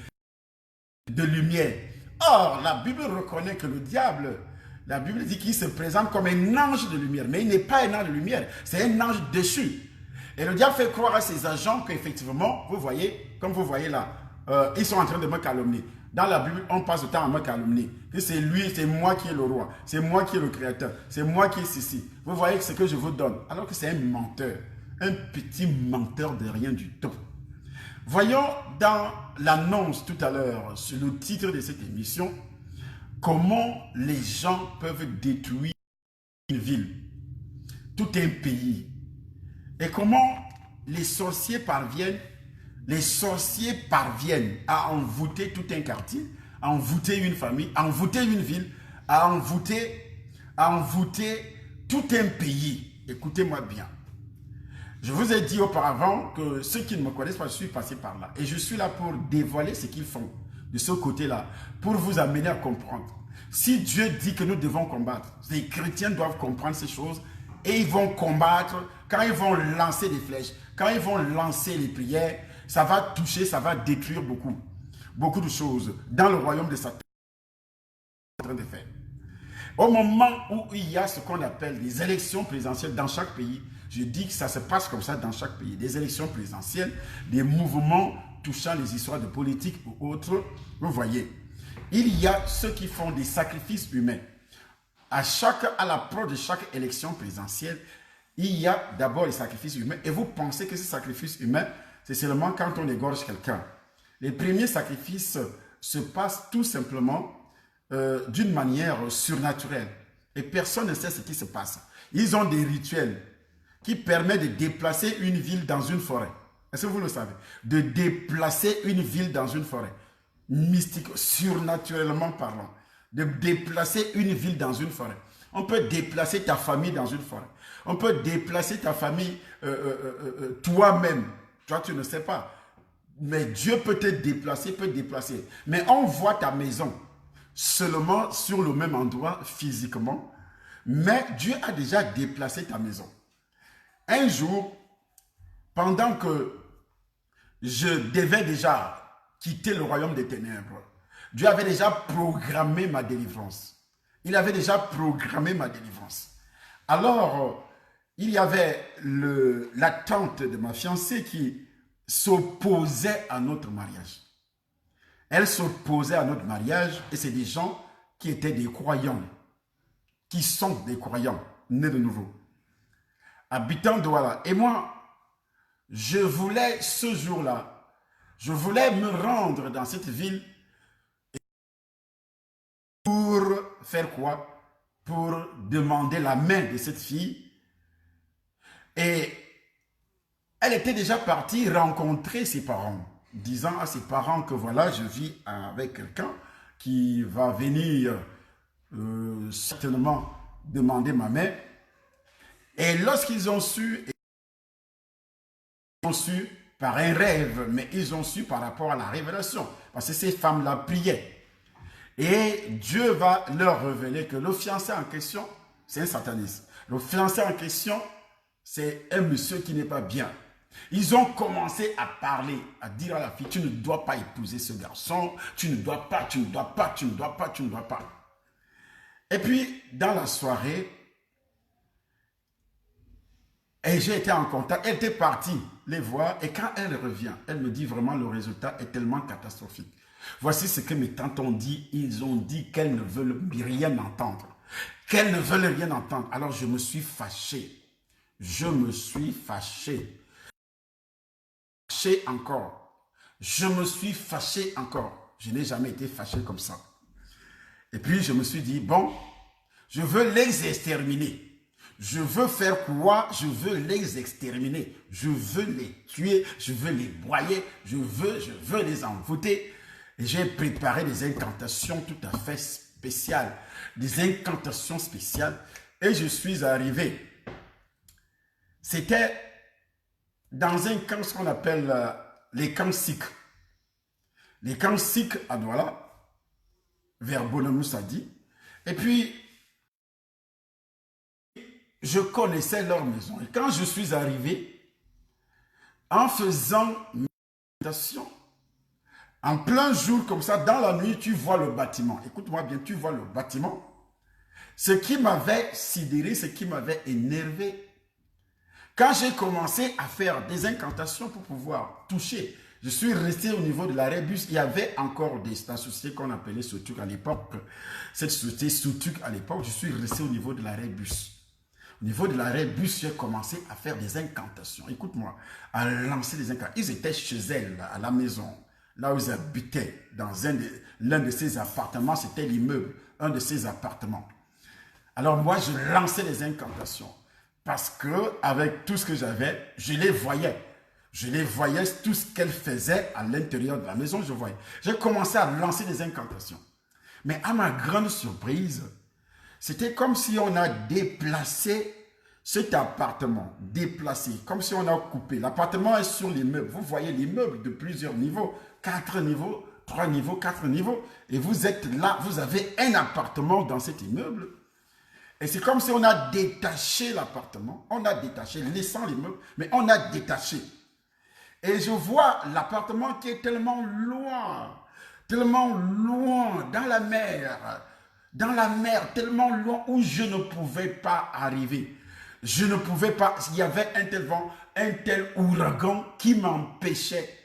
De lumière. Or, la Bible reconnaît que le diable, la Bible dit qu'il se présente comme un ange de lumière. Mais il n'est pas un ange de lumière, c'est un ange déchu. Et le diable fait croire à ses agents qu'effectivement, vous voyez, comme vous voyez là, ils sont en train de me calomnier. Dans la Bible, on passe le temps à me calomnier. Que c'est lui, c'est moi qui est le roi. C'est moi qui est le créateur. C'est moi qui est ceci. Vous voyez ce que je vous donne. Alors que c'est un menteur. Un petit menteur de rien du tout. Voyons dans l'annonce tout à l'heure, sur le titre de cette émission, comment les gens peuvent détruire une ville, tout un pays. Et comment les sorciers parviennent à envoûter tout un quartier, à envoûter une famille, à envoûter une ville, à envoûter tout un pays. Écoutez-moi bien. Je vous ai dit auparavant que ceux qui ne me connaissent pas, je suis passé par là. Et je suis là pour dévoiler ce qu'ils font de ce côté-là, pour vous amener à comprendre. Si Dieu dit que nous devons combattre, les chrétiens doivent comprendre ces choses et ils vont combattre. Quand ils vont lancer des flèches, quand ils vont lancer les prières, ça va toucher, ça va détruire beaucoup de choses dans le royaume de Satan. En train de faire. Au moment où il y a ce qu'on appelle des élections présidentielles dans chaque pays, je dis que ça se passe comme ça dans chaque pays. Des élections présidentielles, des mouvements touchant les histoires de politique ou autres. Vous voyez, il y a ceux qui font des sacrifices humains. À l'approche de chaque élection présidentielle, il y a d'abord les sacrifices humains. Et vous pensez que ces sacrifices humains, c'est seulement quand on égorge quelqu'un. Les premiers sacrifices se passent tout simplement d'une manière surnaturelle. Et personne ne sait ce qui se passe. Ils ont des rituels qui permettent de déplacer une ville dans une forêt. Est-ce que vous le savez? De déplacer une ville dans une forêt. Mystique, surnaturellement parlant. De déplacer une ville dans une forêt. On peut déplacer ta famille dans une forêt. On peut déplacer ta famille toi-même. Toi, tu ne sais pas. Mais Dieu peut te déplacer, peut te déplacer. Mais on voit ta maison seulement sur le même endroit physiquement. Mais Dieu a déjà déplacé ta maison. Un jour, pendant que je devais déjà quitter le royaume des ténèbres, Dieu avait déjà programmé ma délivrance. Il avait déjà programmé ma délivrance. Alors, il y avait la tante de ma fiancée qui s'opposait à notre mariage. Elle s'opposait à notre mariage et c'est des gens qui étaient des croyants, qui sont des croyants, nés de nouveau, habitant Douala. Et moi, je voulais ce jour-là, je voulais me rendre dans cette ville pour faire quoi? Pour demander la main de cette fille. Et elle était déjà partie rencontrer ses parents, disant à ses parents que voilà, je vis avec quelqu'un qui va venir certainement demander ma main. Et lorsqu'ils ont su ont su par un rêve, mais ils ont su par rapport à la révélation. Parce que ces femmes-là priaient. Et Dieu va leur révéler que le fiancé en question, c'est un sataniste. Le fiancé en question, c'est un monsieur qui n'est pas bien. Ils ont commencé à parler, à dire à la fille, tu ne dois pas épouser ce garçon, tu ne dois pas, tu ne dois pas, tu ne dois pas, tu ne dois pas. Et puis, dans la soirée, et j'ai été en contact, elle était partie les voir, et quand elle revient, elle me dit vraiment le résultat est tellement catastrophique. Voici ce que mes tantes ont dit, ils ont dit qu'elles ne veulent rien entendre. Qu'elles ne veulent rien entendre. Alors je me suis fâché. Je me suis fâché. Fâché encore. Je me suis fâché encore. Je n'ai jamais été fâché comme ça. Et puis je me suis dit, bon, je veux les exterminer. Je veux faire quoi? Je veux les exterminer. Je veux les tuer. Je veux les broyer. Je veux les envoûter. Et j'ai préparé des incantations tout à fait spéciales. Des incantations spéciales. Et je suis arrivé. C'était dans un camp, ce qu'on appelle les camps sikhs. Les camps sikhs à Douala, vers Bonamoussadi. Et puis, je connaissais leur maison. Et quand je suis arrivé, en faisant méditation, en plein jour comme ça, dans la nuit, tu vois le bâtiment. Écoute-moi bien, tu vois le bâtiment. Ce qui m'avait sidéré, ce qui m'avait énervé, quand j'ai commencé à faire des incantations pour pouvoir toucher, je suis resté au niveau de l'arrêt bus. Il y avait encore la société qu'on appelait Sotuk à l'époque. Cette société Sotuk à l'époque, je suis resté au niveau de l'arrêt bus. Au niveau de l'arrêt bus, j'ai commencé à faire des incantations. Écoute-moi, à lancer des incantations. Ils étaient chez elle, à la maison, là où ils habitaient, dans l'un de ces appartements. C'était l'immeuble, un de ces appartements. Alors moi, je lançais des incantations. Parce que avec tout ce que j'avais, je les voyais. Je les voyais, tout ce qu'elles faisaient à l'intérieur de la maison, je voyais. J'ai commencé à lancer des incantations. Mais à ma grande surprise, c'était comme si on a déplacé cet appartement. Déplacé, comme si on a coupé. L'appartement est sur l'immeuble. Vous voyez l'immeuble de plusieurs niveaux. 4 niveaux, 3 niveaux, 4 niveaux. Et vous êtes là, vous avez un appartement dans cet immeuble. Et c'est comme si on a détaché l'appartement, on a détaché, laissant l'immeuble, mais on a détaché. Et je vois l'appartement qui est tellement loin, dans la mer, tellement loin où je ne pouvais pas arriver. Je ne pouvais pas, il y avait un tel vent, un tel ouragan qui m'empêchait.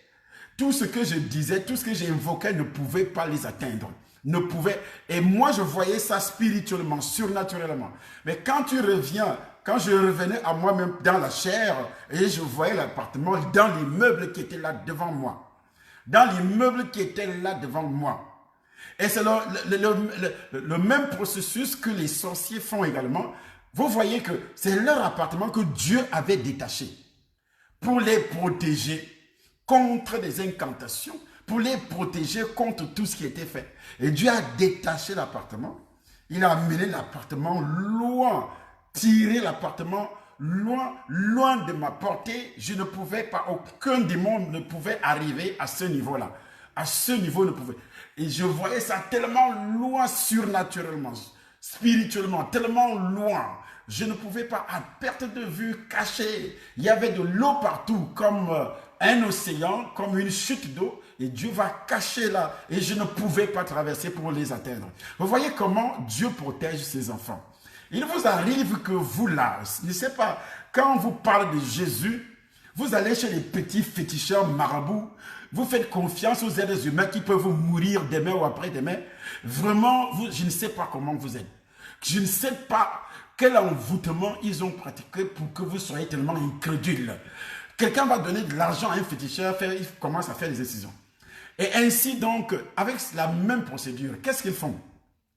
Tout ce que je disais, tout ce que j'invoquais ne pouvait pas les atteindre. Ne pouvait. Et moi, je voyais ça spirituellement, surnaturellement. Mais quand tu reviens, quand je revenais à moi-même dans la chair, et je voyais l'appartement dans l'immeuble qui était là devant moi. Dans l'immeuble qui était là devant moi. Et c'est le même processus que les sorciers font également. Vous voyez que c'est leur appartement que Dieu avait détaché pour les protéger contre des incantations, pour les protéger contre tout ce qui était fait. Et Dieu a détaché l'appartement. Il a amené l'appartement loin, tiré l'appartement loin de ma portée. Je ne pouvais pas, aucun démon ne pouvait arriver à ce niveau-là. À ce niveau, ne pouvait. Et je voyais ça tellement loin, surnaturellement, spirituellement, tellement loin. Je ne pouvais pas, à perte de vue, cacher. Il y avait de l'eau partout, comme un océan, comme une chute d'eau. Et Dieu va cacher là. Et je ne pouvais pas traverser pour les atteindre. Vous voyez comment Dieu protège ses enfants. Il vous arrive que vous là, je ne sais pas, quand on vous parle de Jésus, vous allez chez les petits féticheurs marabouts, vous faites confiance aux êtres humains qui peuvent vous mourir demain ou après-demain. Vraiment, je ne sais pas comment vous êtes. Je ne sais pas quel envoûtement ils ont pratiqué pour que vous soyez tellement incrédule. Quelqu'un va donner de l'argent à un féticheur, il commence à faire des décisions. Et ainsi donc, avec la même procédure, qu'est-ce qu'ils font?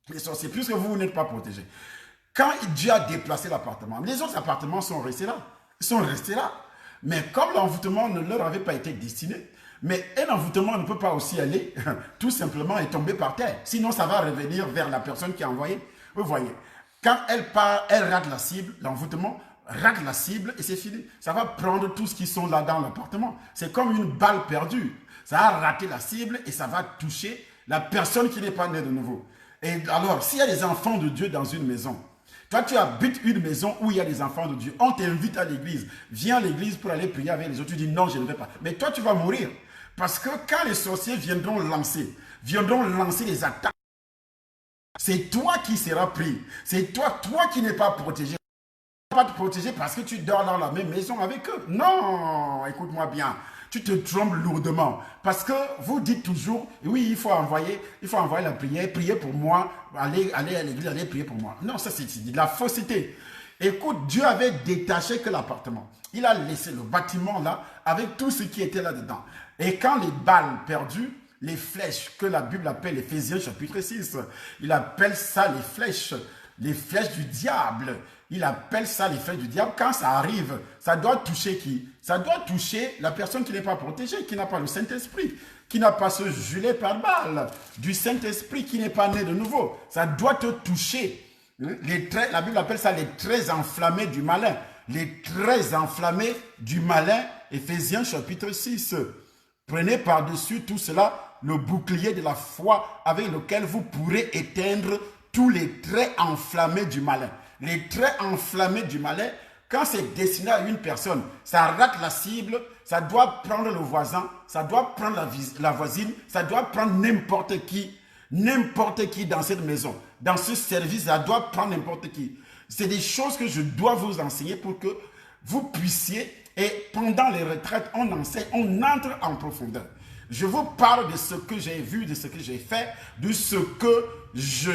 Les sorciers, puisque vous n'êtes pas protégés. Quand Dieu a déplacé l'appartement, les autres appartements sont restés là. Ils sont restés là. Mais comme l'envoûtement ne leur avait pas été destiné, mais un envoûtement ne peut pas aussi aller tout simplement et tomber par terre. Sinon, ça va revenir vers la personne qui a envoyé. Vous voyez, quand elle part, elle rate la cible, l'envoûtement, rate la cible et c'est fini. Ça va prendre tout ce qui sont là dans l'appartement. C'est comme une balle perdue. Ça a raté la cible et ça va toucher la personne qui n'est pas née de nouveau. Et alors, s'il y a des enfants de Dieu dans une maison, toi tu habites une maison où il y a des enfants de Dieu, on t'invite à l'église, viens à l'église pour aller prier avec les autres, tu dis non, je ne vais pas. Mais toi tu vas mourir. Parce que quand les sorciers viendront lancer les attaques, c'est toi qui seras pris. C'est toi qui n'es pas protégé. Tu ne vas pas te protéger parce que tu dors dans la même maison avec eux. Non, écoute-moi bien. Tu te trompes lourdement. Parce que vous dites toujours, oui, il faut envoyer la prière, prier pour moi, aller à l'église, aller prier pour moi. Non, ça c'est de la fausseté. Écoute, Dieu avait détaché que l'appartement. Il a laissé le bâtiment là avec tout ce qui était là-dedans. Et quand les balles perdues, les flèches que la Bible appelle Éphésiens chapitre 6, il appelle ça les flèches du diable. Il appelle ça les flèches du diable. Quand ça arrive, ça doit toucher qui? Ça doit toucher la personne qui n'est pas protégée, qui n'a pas le Saint-Esprit, qui n'a pas ce gilet pare-balles du Saint-Esprit, qui n'est pas né de nouveau. Ça doit te toucher. La Bible appelle ça les traits enflammés du malin. Les traits enflammés du malin, Éphésiens chapitre 6. Prenez par-dessus tout cela le bouclier de la foi avec lequel vous pourrez éteindre tous les traits enflammés du malin. Les traits enflammés du malin, quand c'est destiné à une personne, ça rate la cible, ça doit prendre le voisin, ça doit prendre la voisine, ça doit prendre n'importe qui dans cette maison, dans ce service, ça doit prendre n'importe qui. C'est des choses que je dois vous enseigner pour que vous puissiez, et pendant les retraites, on enseigne, on entre en profondeur. Je vous parle de ce que j'ai vu, de ce que j'ai fait, de ce que je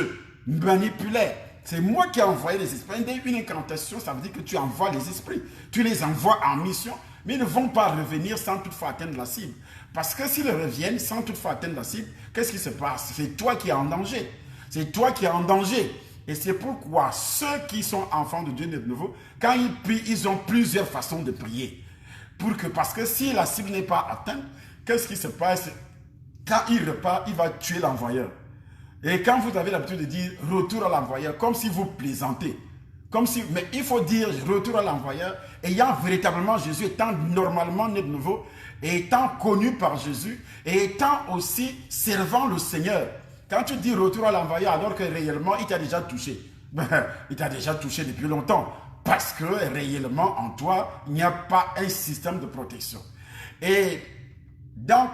manipulais. C'est moi qui ai envoyé les esprits. Une incantation, ça veut dire que tu envoies les esprits. Tu les envoies en mission, mais ils ne vont pas revenir sans toutefois atteindre la cible. Parce que s'ils reviennent sans toutefois atteindre la cible, qu'est-ce qui se passe? C'est toi qui es en danger. C'est toi qui es en danger. Et c'est pourquoi ceux qui sont enfants de Dieu de nouveau, quand ils prient, ils ont plusieurs façons de prier. Parce que si la cible n'est pas atteinte, qu'est-ce qui se passe? Quand il repart, il va tuer l'envoyeur. Et quand vous avez l'habitude de dire retour à l'envoyeur, comme si vous plaisantez. Mais il faut dire retour à l'envoyeur, ayant véritablement Jésus, étant normalement né de nouveau, et étant connu par Jésus, et étant aussi servant le Seigneur. Quand tu dis retour à l'envoyeur, alors que réellement, il t'a déjà touché. Il t'a déjà touché depuis longtemps. Parce que réellement, en toi, il n'y a pas un système de protection. Et dans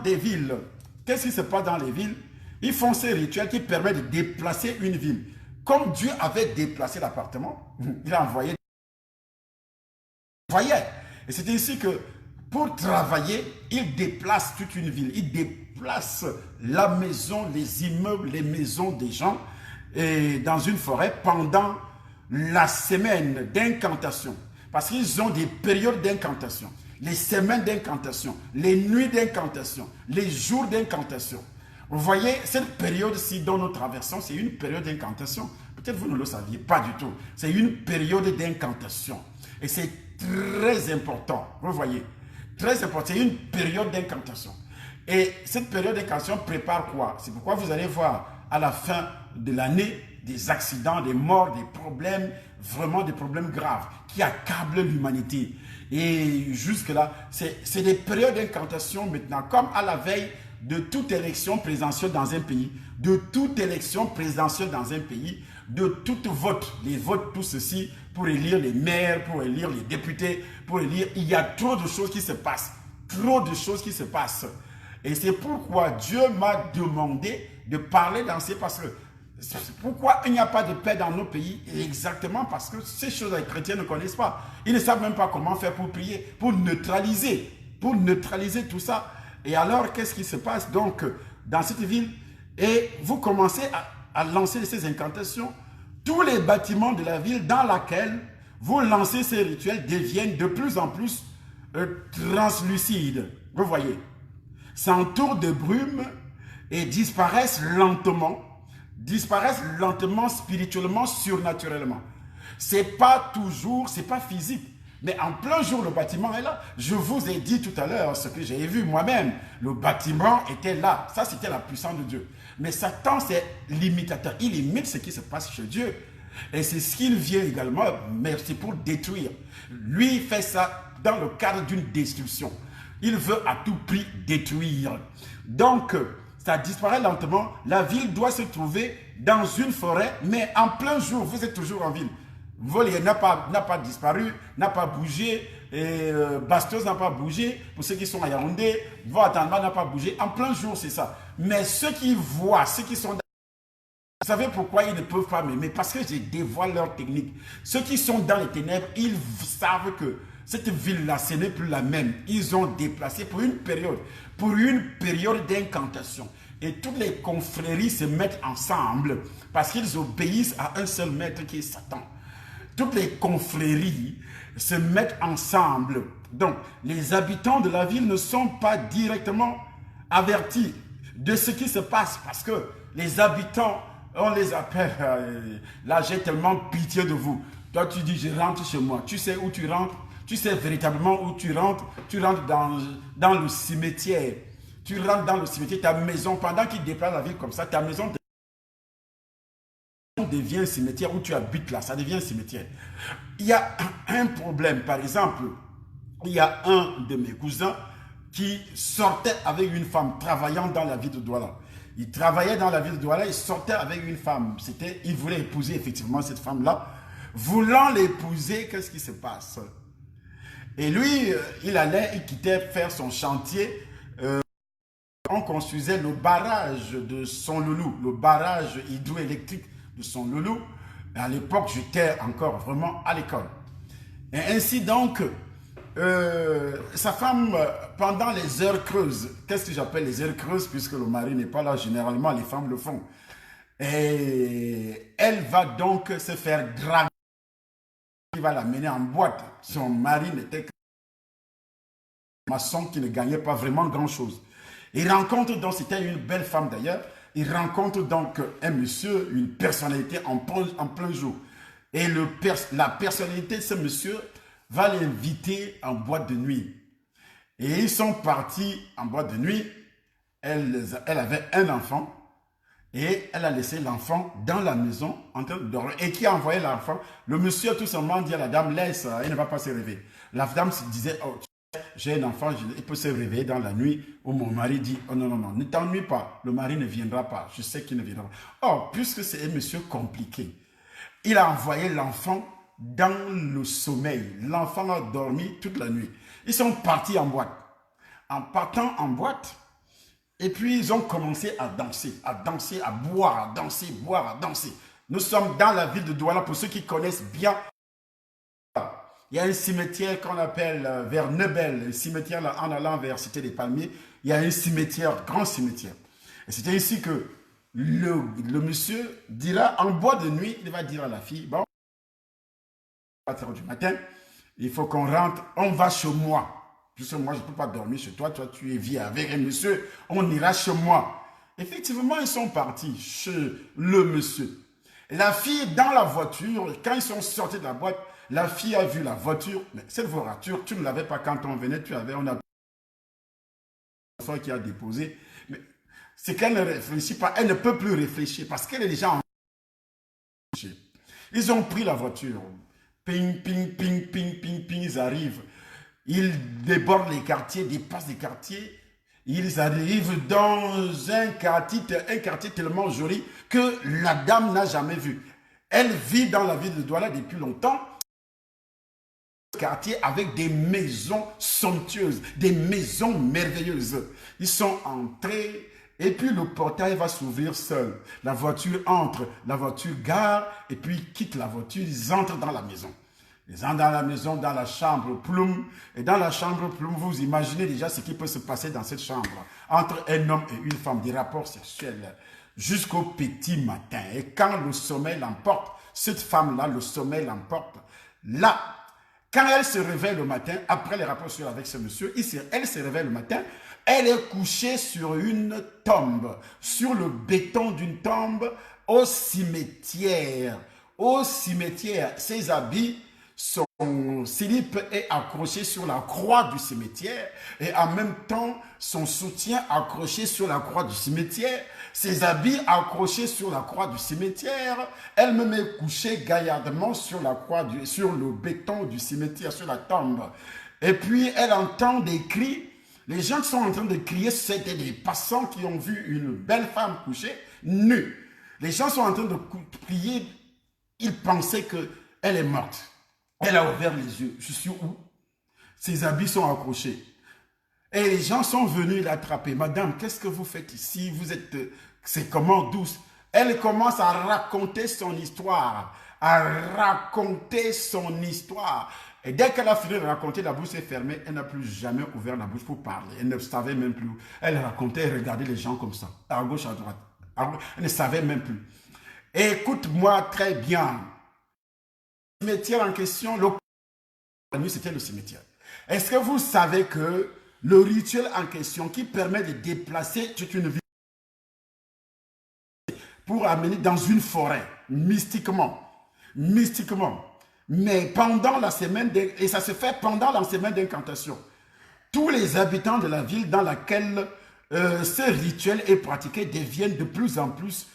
des villes, qu'est-ce qui se passe dans les villes? Ils font ces rituels qui permettent de déplacer une ville. Comme Dieu avait déplacé l'appartement, il a envoyé. Et c'est ainsi que pour travailler, il déplace toute une ville. Il déplace la maison, les immeubles, les maisons des gens et dans une forêt pendant la semaine d'incantation. Parce qu'ils ont des périodes d'incantation. Les semaines d'incantation, les nuits d'incantation, les jours d'incantation. Vous voyez, cette période-ci dont nous traversons, c'est une période d'incantation. Peut-être vous ne le saviez pas du tout. C'est une période d'incantation. Et c'est très important. Vous voyez, très important. C'est une période d'incantation. Et cette période d'incantation prépare quoi? C'est pourquoi vous allez voir à la fin de l'année des accidents, des morts, des problèmes, vraiment des problèmes graves qui accablent l'humanité. Et jusque-là, c'est des périodes d'incantation maintenant, comme à la veille de toute élection présidentielle dans un pays, de toute élection présidentielle dans un pays, de tout vote, les votes, tout ceci, pour élire les maires, pour élire les députés, pour élire... Il y a trop de choses qui se passent, trop de choses qui se passent. Et c'est pourquoi Dieu m'a demandé de parler dans ces... Parce que pourquoi il n'y a pas de paix dans nos pays? Exactement parce que ces choses les chrétiens ne connaissent pas. Ils ne savent même pas comment faire pour prier, pour neutraliser tout ça. Et alors, qu'est-ce qui se passe donc dans cette ville? Et vous commencez à lancer ces incantations. Tous les bâtiments de la ville dans laquelle vous lancez ces rituels deviennent de plus en plus translucides. Vous voyez, s'entourent de brume et disparaissent lentement spirituellement, surnaturellement. C'est pas toujours, c'est pas physique. Mais en plein jour, le bâtiment est là. Je vous ai dit tout à l'heure ce que j'ai vu moi-même. Le bâtiment était là. Ça, c'était la puissance de Dieu. Mais Satan, c'est l'imitateur. Il imite ce qui se passe chez Dieu. Et c'est ce qu'il vient également, mais c'est pour détruire. Lui, il fait ça dans le cadre d'une destruction. Il veut à tout prix détruire. Donc, ça disparaît lentement. La ville doit se trouver dans une forêt, mais en plein jour, vous êtes toujours en ville. Volier n'a pas disparu, n'a pas bougé, et Bastos n'a pas bougé, pour ceux qui sont à Yaoundé, Voatamba n'a pas bougé. En plein jour, c'est ça. Mais ceux qui voient, ceux qui sont... Vous savez pourquoi ils ne peuvent pas m'aimer? Parce que je dévoile leur technique. Ceux qui sont dans les ténèbres, ils savent que cette ville-là, ce n'est plus la même. Ils ont déplacé pour une période d'incantation. Et toutes les confréries se mettent ensemble parce qu'ils obéissent à un seul maître qui est Satan. Toutes les confréries se mettent ensemble. Donc, les habitants de la ville ne sont pas directement avertis de ce qui se passe parce que les habitants, on les appelle, là j'ai tellement pitié de vous. Toi tu dis je rentre chez moi, tu sais où tu rentres, tu sais véritablement où tu rentres dans le cimetière. Tu rentres dans le cimetière, ta maison, pendant qu'il déplace la ville comme ça, ta maison devient un cimetière où tu habites là, ça devient un cimetière. Il y a un problème, par exemple, il y a un de mes cousins qui sortait avec une femme travaillant dans la ville de Douala. Il travaillait dans la ville de Douala, il sortait avec une femme. Il voulait épouser effectivement cette femme-là. Voulant l'épouser, qu'est-ce qui se passe? Et lui, il quittait faire son chantier. On construisait le barrage de son loulou, le barrage hydroélectrique de son loulou. À l'époque, j'étais encore vraiment à l'école. Et ainsi donc, sa femme, pendant les heures creuses, qu'est-ce que j'appelle les heures creuses, puisque le mari n'est pas là, généralement les femmes le font. Et elle va donc se faire draguer. Il va la mener en boîte. Son mari n'était que maçon qui ne gagnait pas vraiment grand-chose. Il rencontre donc, c'était une belle femme d'ailleurs, il rencontre donc un monsieur, une personnalité en plein jour. Et la personnalité de ce monsieur va l'inviter en boîte de nuit. Et ils sont partis en boîte de nuit. Elle avait un enfant et elle a laissé l'enfant dans la maison en train de dormir. Et qui a envoyé l'enfant? Le monsieur a tout simplement dit à la dame, laisse, il ne va pas se réveiller. La dame se disait, oh, j'ai un enfant, il peut se réveiller dans la nuit où mon mari dit, oh non, non, non, ne t'ennuie pas, le mari ne viendra pas, je sais qu'il ne viendra pas. Or, puisque c'est un monsieur compliqué, il a envoyé l'enfant dans le sommeil. L'enfant a dormi toute la nuit. Ils sont partis en boîte. En partant en boîte, et puis ils ont commencé à danser, à boire, à danser, boire, à danser. Nous sommes dans la ville de Douala, pour ceux qui connaissent bien. Il y a un cimetière qu'on appelle vers Nebel, un cimetière là, en allant vers Cité des Palmiers. Il y a un cimetière, grand cimetière. Et c'était ici que le monsieur dira, en boîte de nuit, il va dire à la fille, bon, à 4 h du matin, il faut qu'on rentre, on va chez moi. Puisque moi, je ne peux pas dormir chez toi, toi tu es vieux avec un monsieur, on ira chez moi. Effectivement, ils sont partis chez le monsieur. Et la fille, dans la voiture, quand ils sont sortis de la boîte, la fille a vu la voiture, mais cette voiture, tu ne l'avais pas quand on venait, on a un enfant qui a déposé. Mais c'est qu'elle ne réfléchit pas, elle ne peut plus réfléchir parce qu'elle est déjà en... Ils ont pris la voiture. Ping, ping, ping, ping, ping, ping, ils arrivent. Ils débordent les quartiers, dépassent les quartiers. Ils arrivent dans un quartier tellement joli que la dame n'a jamais vu. Elle vit dans la ville de Douala depuis longtemps. Quartier avec des maisons somptueuses, des maisons merveilleuses. Ils sont entrés et puis le portail va s'ouvrir seul. La voiture entre, la voiture gare et puis quitte la voiture, ils entrent dans la maison. Ils entrent dans la maison, dans la chambre plume. Et dans la chambre plume, vous imaginez déjà ce qui peut se passer dans cette chambre. Entre un homme et une femme, des rapports sexuels jusqu'au petit matin. Et quand le sommeil l'emporte, cette femme-là, le sommeil l'emporte. Là, quand elle se réveille le matin, après les rapports sexuels avec ce monsieur, elle se réveille le matin, elle est couchée sur une tombe, sur le béton d'une tombe au cimetière. Au cimetière, ses habits son slip est accroché sur la croix du cimetière et en même temps, son soutien accroché sur la croix du cimetière, ses habits accrochés sur la croix du cimetière. Elle me met couché gaillardement sur la croix, sur le béton du cimetière, sur la tombe. Et puis, elle entend des cris. Les gens qui sont en train de crier, c'était des passants qui ont vu une belle femme couchée, nue. Les gens sont en train de crier. Ils pensaient qu'elle est morte. Elle a ouvert les yeux. Je suis où? Ses habits sont accrochés. Et les gens sont venus l'attraper. Madame, qu'est-ce que vous faites ici? Vous êtes... C'est comment douce? Elle commence à raconter son histoire. À raconter son histoire. Et dès qu'elle a fini de raconter, la bouche est fermée. Elle n'a plus jamais ouvert la bouche pour parler. Elle ne savait même plus. Elle racontait et regardait les gens comme ça. À gauche, à droite. Elle ne savait même plus. Écoute-moi très bien. Le cimetière en question, la nuit, c'était le cimetière. Est-ce que vous savez que le rituel en question qui permet de déplacer toute une vie pour amener dans une forêt, mystiquement, mais pendant la semaine, et ça se fait pendant la semaine d'incantation, tous les habitants de la ville dans laquelle ce rituel est pratiqué deviennent de plus en plus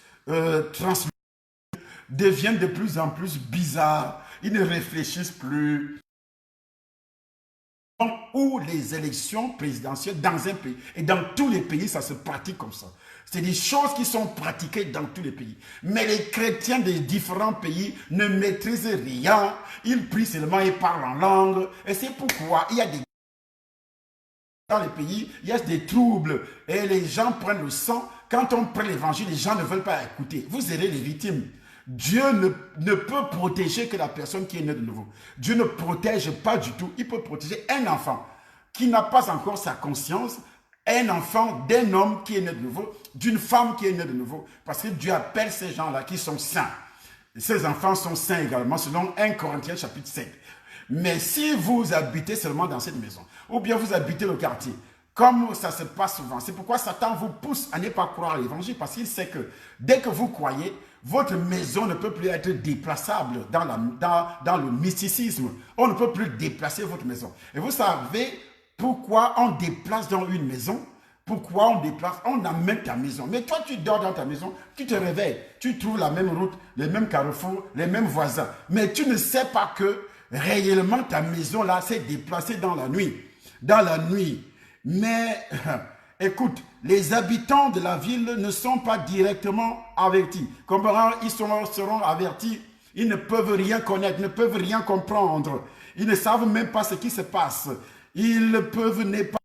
transmis, deviennent de plus en plus bizarres. Ils ne réfléchissent plus. Ou les élections présidentielles dans un pays. Et dans tous les pays, ça se pratique comme ça. C'est des choses qui sont pratiquées dans tous les pays. Mais les chrétiens des différents pays ne maîtrisent rien. Ils prient seulement et parlent en langue. Et c'est pourquoi il y a des... Dans les pays, il y a des troubles. Et les gens prennent le sang. Quand on prend l'évangile, les gens ne veulent pas écouter. Vous serez les victimes. Dieu ne peut protéger que la personne qui est née de nouveau. Dieu ne protège pas du tout. Il peut protéger un enfant qui n'a pas encore sa conscience, un enfant d'un homme qui est né de nouveau, d'une femme qui est née de nouveau. Parce que Dieu appelle ces gens-là qui sont saints. Et ces enfants sont saints également, selon 1 Corinthiens chapitre 7. Mais si vous habitez seulement dans cette maison, ou bien vous habitez le quartier, comme ça se passe souvent, c'est pourquoi Satan vous pousse à ne pas croire à l'évangile, parce qu'il sait que dès que vous croyez, votre maison ne peut plus être déplaçable dans le mysticisme. On ne peut plus déplacer votre maison. Et vous savez pourquoi on déplace dans une maison? Pourquoi on déplace? On amène ta maison. Mais toi, tu dors dans ta maison, tu te réveilles, tu trouves la même route, les mêmes carrefours, les mêmes voisins. Mais tu ne sais pas que réellement ta maison là s'est déplacée dans la nuit. Dans la nuit. Mais... Écoute, les habitants de la ville ne sont pas directement avertis. Comme ils seront avertis, ils ne peuvent rien connaître, ne peuvent rien comprendre. Ils ne savent même pas ce qui se passe. Ils ne peuvent pas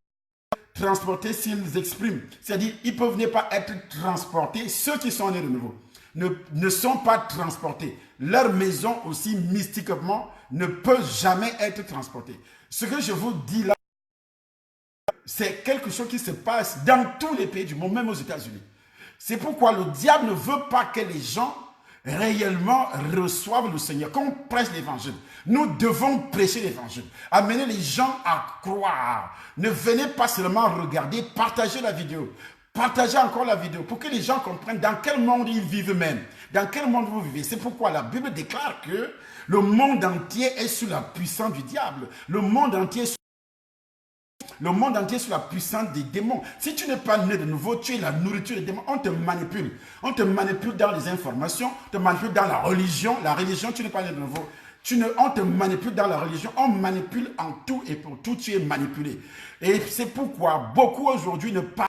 transporter s'ils expriment. C'est-à-dire, ils ne peuvent pas être transportés. Ceux qui sont nés de nouveau ne sont pas transportés. Leur maison aussi, mystiquement, ne peut jamais être transportée. Ce que je vous dis là, c'est quelque chose qui se passe dans tous les pays du monde, même aux États-Unis. C'est pourquoi le diable ne veut pas que les gens réellement reçoivent le Seigneur. Qu'on prêche l'évangile. Nous devons prêcher l'évangile. Amener les gens à croire. Ne venez pas seulement regarder, partagez la vidéo. Partagez encore la vidéo pour que les gens comprennent dans quel monde ils vivent même. Dans quel monde vous vivez. C'est pourquoi la Bible déclare que le monde entier est sous la puissance du diable. Le monde entier est sous la puissance des démons. Si tu n'es pas né de nouveau, tu es la nourriture des démons. On te manipule. On te manipule dans les informations, on te manipule dans la religion. La religion, tu n'es pas né de nouveau. On te manipule dans la religion. On manipule en tout et pour tout. Tu es manipulé. Et c'est pourquoi beaucoup aujourd'hui ne parlent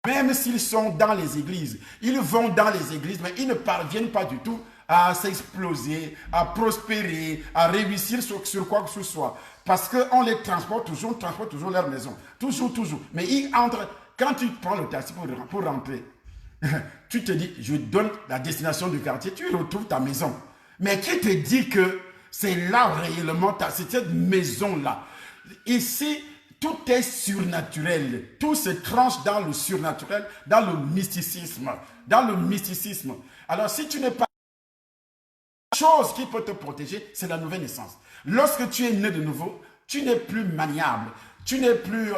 pas. Même s'ils sont dans les églises. Ils vont dans les églises, mais ils ne parviennent pas du tout à s'exploser, à prospérer, à réussir sur quoi que ce soit. Parce qu'on les transporte toujours leur maison. Toujours. Mais ils entrent, quand tu prends le taxi pour rentrer, tu te dis, je donne la destination du quartier, tu retrouves ta maison. Mais qui te dit que c'est là réellement, c'est cette maison-là. Ici, tout est surnaturel. Tout se tranche dans le surnaturel, dans le mysticisme. Alors, si tu n'es pas... La chose qui peut te protéger, c'est la nouvelle naissance. Lorsque tu es né de nouveau, tu n'es plus maniable, tu n'es plus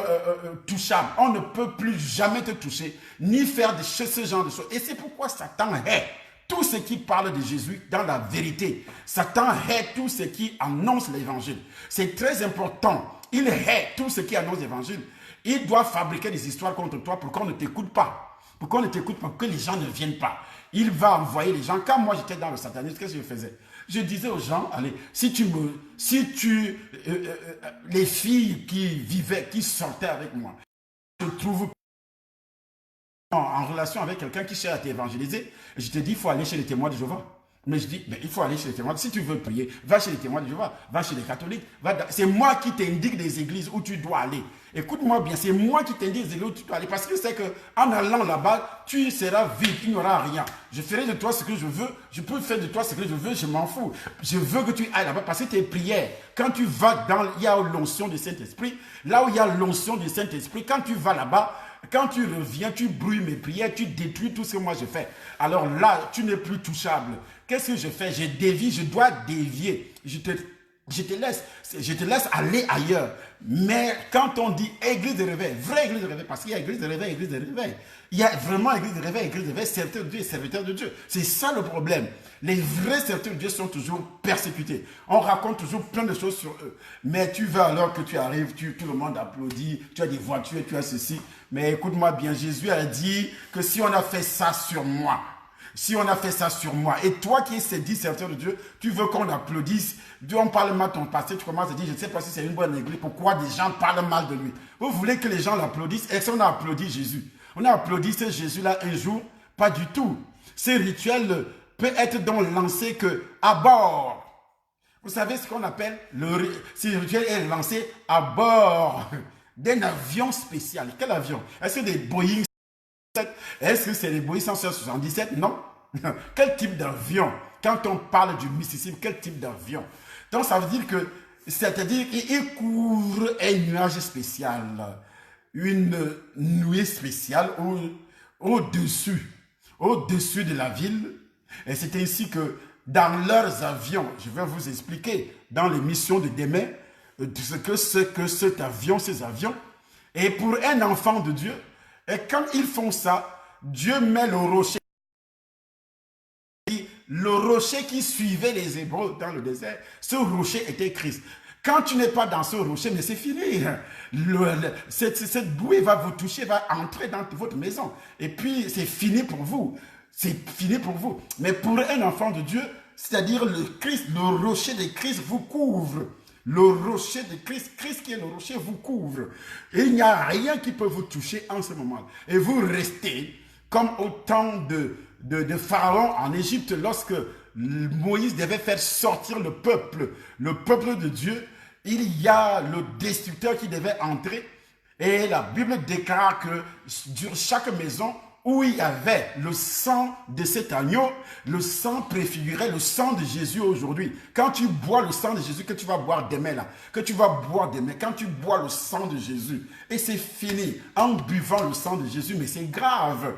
touchable. On ne peut plus jamais te toucher, ni faire ce genre de choses. Et c'est pourquoi Satan hait tout ce qui parle de Jésus dans la vérité. Satan hait tout ce qui annonce l'évangile. C'est très important. Il hait tout ce qui annonce l'évangile. Il doit fabriquer des histoires contre toi pour qu'on ne t'écoute pas. Pour qu'on ne t'écoute pas, pour que les gens ne viennent pas. Il va envoyer les gens. Quand moi j'étais dans le satanisme, qu'est-ce que je faisais? Je disais aux gens, allez, les filles qui sortaient avec moi, je trouve en relation avec quelqu'un qui cherche à t'évangéliser, je te dis, il faut aller chez les témoins de Jéhovah. Mais je dis, mais il faut aller chez les témoins. Si tu veux prier, va chez les témoins de Jéhovah, va chez les catholiques. C'est moi qui t'indique des églises où tu dois aller. Écoute-moi bien, c'est moi qui t'indique des églises où tu dois aller. Parce que c'est qu'en allant là-bas, tu seras vide, il n'y aura rien. Je ferai de toi ce que je veux, je peux faire de toi ce que je veux, je m'en fous. Je veux que tu ailles là-bas parce que tes prières, quand tu vas il y a l'onction du Saint-Esprit, là où il y a l'onction du Saint-Esprit, quand tu vas là-bas, quand tu reviens, tu brûles mes prières, tu détruis tout ce que moi je fais. Alors là, tu n'es plus touchable. Qu'est-ce que je fais? Je dévie, je dois dévier. Je te laisse aller ailleurs. Mais quand on dit église de réveil, vraie église de réveil, parce qu'il y a église de réveil, église de réveil. Il y a vraiment église de réveil, serviteur de Dieu et serviteur de Dieu. C'est ça le problème. Les vrais serviteurs de Dieu sont toujours persécutés. On raconte toujours plein de choses sur eux. Mais tu vas alors que tu arrives, tout le monde applaudit, tu as des voitures, tu as ceci. Mais écoute-moi bien, Jésus a dit que si on a fait ça sur moi, et toi qui es dit serviteur de Dieu, tu veux qu'on applaudisse, on parle mal de ton passé, tu commences à dire, je ne sais pas si c'est une bonne église, pourquoi des gens parlent mal de lui. Vous voulez que les gens l'applaudissent? Est-ce qu'on a applaudi Jésus? On a applaudi ce Jésus-là un jour? Pas du tout. Ce rituel peut être donc lancé que à bord. Vous savez ce qu'on appelle, ce rituel est lancé à bord d'un avion spécial. Quel avion? Est-ce que des Boeing? Est-ce que c'est les Boeing 777? Non. Quel type d'avion? Quand on parle du Mississippi, quel type d'avion? Donc ça veut dire que, c'est-à-dire qu'il couvre un nuage spécial, une nuée spéciale au-dessus de la ville. Et c'est ainsi que dans leurs avions, je vais vous expliquer dans l'émission de demain, ce que ces avions, et pour un enfant de Dieu, et quand ils font ça, Dieu met le rocher qui suivait les Hébreux dans le désert. Ce rocher était Christ. Quand tu n'es pas dans ce rocher, mais c'est fini. Cette bouée va vous toucher, va entrer dans votre maison. Et puis, c'est fini pour vous. C'est fini pour vous. Mais pour un enfant de Dieu, c'est-à-dire le Christ, le rocher de Christ vous couvre. Le rocher de Christ, Christ qui est le rocher, vous couvre. Et il n'y a rien qui peut vous toucher en ce moment. Et vous restez comme au temps de Pharaon en Égypte, lorsque Moïse devait faire sortir le peuple de Dieu. Il y a le destructeur qui devait entrer. Et la Bible déclare que sur chaque maison, où il y avait le sang de cet agneau, le sang préfigurait le sang de Jésus aujourd'hui. Quand tu bois le sang de Jésus, que tu vas boire demain là, quand tu bois le sang de Jésus, et c'est fini, en buvant le sang de Jésus, mais c'est grave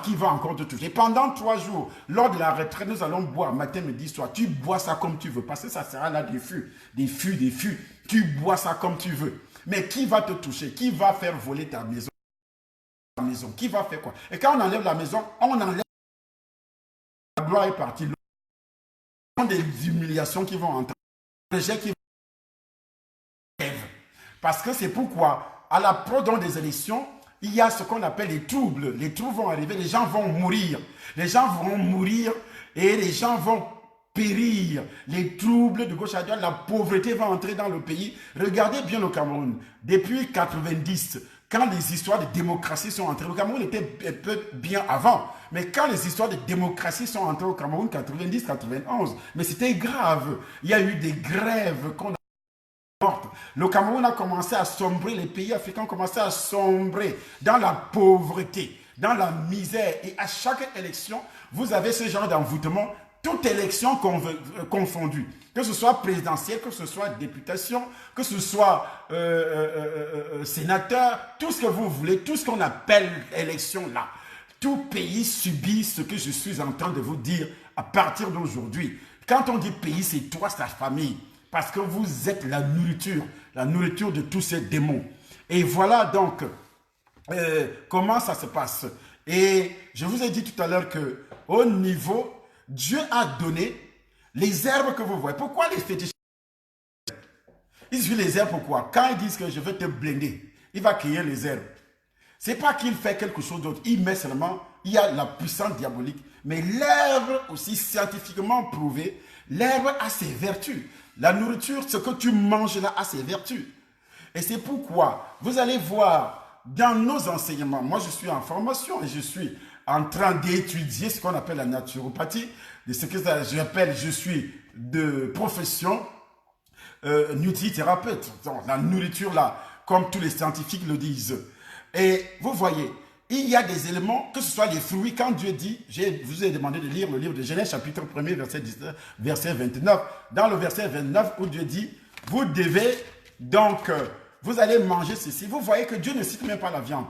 qui va encore te toucher. Pendant 3 jours, lors de la retraite, nous allons boire matin, midi, soir. Tu bois ça comme tu veux, parce que ça sera là des fûts. Tu bois ça comme tu veux. Mais qui va te toucher? Qui va faire voler ta maison? Qui va faire quoi? Et quand on enlève la maison, on enlève la gloire est partie. Il y a des humiliations qui vont entrer, des rejets qui vont entrer. Parce que c'est pourquoi, à l'approche des élections, il y a ce qu'on appelle les troubles. Les troubles vont arriver, les gens vont mourir. Les gens vont mourir et les gens vont périr. Les troubles de gauche à droite, la pauvreté va entrer dans le pays. Regardez bien le Cameroun. Depuis 90, quand les histoires de démocratie sont entrées, le Cameroun était un peu bien avant. Mais quand les histoires de démocratie sont entrées au Cameroun, 90, 91, mais c'était grave. Il y a eu des grèves qu'on a mortes. Le Cameroun a commencé à sombrer, les pays africains ont commencé à sombrer dans la pauvreté, dans la misère. Et à chaque élection, vous avez ce genre d'envoûtement, toute élection confondue. Que ce soit présidentielle, que ce soit députation, que ce soit sénateur, tout ce que vous voulez, tout ce qu'on appelle élection là. Tout pays subit ce que je suis en train de vous dire à partir d'aujourd'hui. Quand on dit pays, c'est toi, sa famille. Parce que vous êtes la nourriture de tous ces démons. Et voilà donc comment ça se passe. Et je vous ai dit tout à l'heure que au niveau, Dieu a donné les herbes que vous voyez. Pourquoi les fétichistes? Ils suivent les herbes, pourquoi? Quand ils disent que je vais te blender, il va cueillir les herbes. Ce n'est pas qu'il fait quelque chose d'autre. Il met seulement, il y a la puissance diabolique. Mais l'herbe, aussi scientifiquement prouvé, l'herbe a ses vertus. La nourriture, ce que tu manges là, a ses vertus. Et c'est pourquoi vous allez voir dans nos enseignements, moi je suis en formation et je suis en train d'étudier ce qu'on appelle la naturopathie, de ce que j'appelle, je suis de profession nutrithérapeute. Donc, la nourriture là, comme tous les scientifiques le disent. Et vous voyez, il y a des éléments, que ce soit les fruits, quand Dieu dit, je vous ai demandé de lire le livre de Genèse chapitre 1er, verset 19, verset 29. Dans le verset 29 où Dieu dit, vous devez donc, vous allez manger ceci. Vous voyez que Dieu ne cite même pas la viande.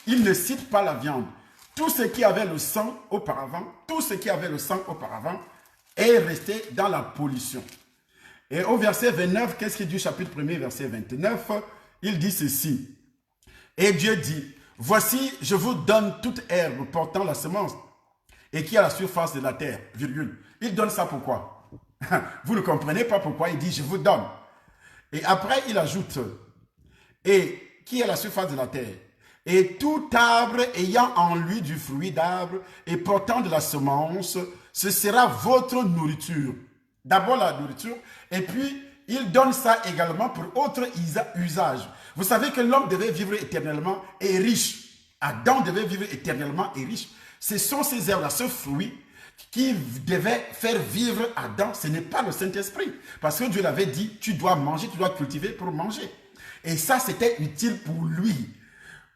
Il ne cite pas la viande. Tout ce qui avait le sang auparavant, est resté dans la pollution. Et au verset 29, qu'est-ce qu'il dit, chapitre 1er, verset 29? Il dit ceci. Et Dieu dit, voici, je vous donne toute herbe portant la semence et qui est à la surface de la terre, virgule. Il donne ça pourquoi? Vous ne comprenez pas pourquoi il dit, je vous donne. Et après, il ajoute, et qui est à la surface de la terre. Et tout arbre ayant en lui du fruit d'arbre et portant de la semence, ce sera votre nourriture. D'abord la nourriture, et puis il donne ça également pour autre usage. Vous savez que l'homme devait vivre éternellement et riche. Adam devait vivre éternellement et riche. Ce sont ces herbes-là, ce fruit qui devait faire vivre Adam. Ce n'est pas le Saint-Esprit. Parce que Dieu l'avait dit, tu dois manger, tu dois cultiver pour manger. Et ça, c'était utile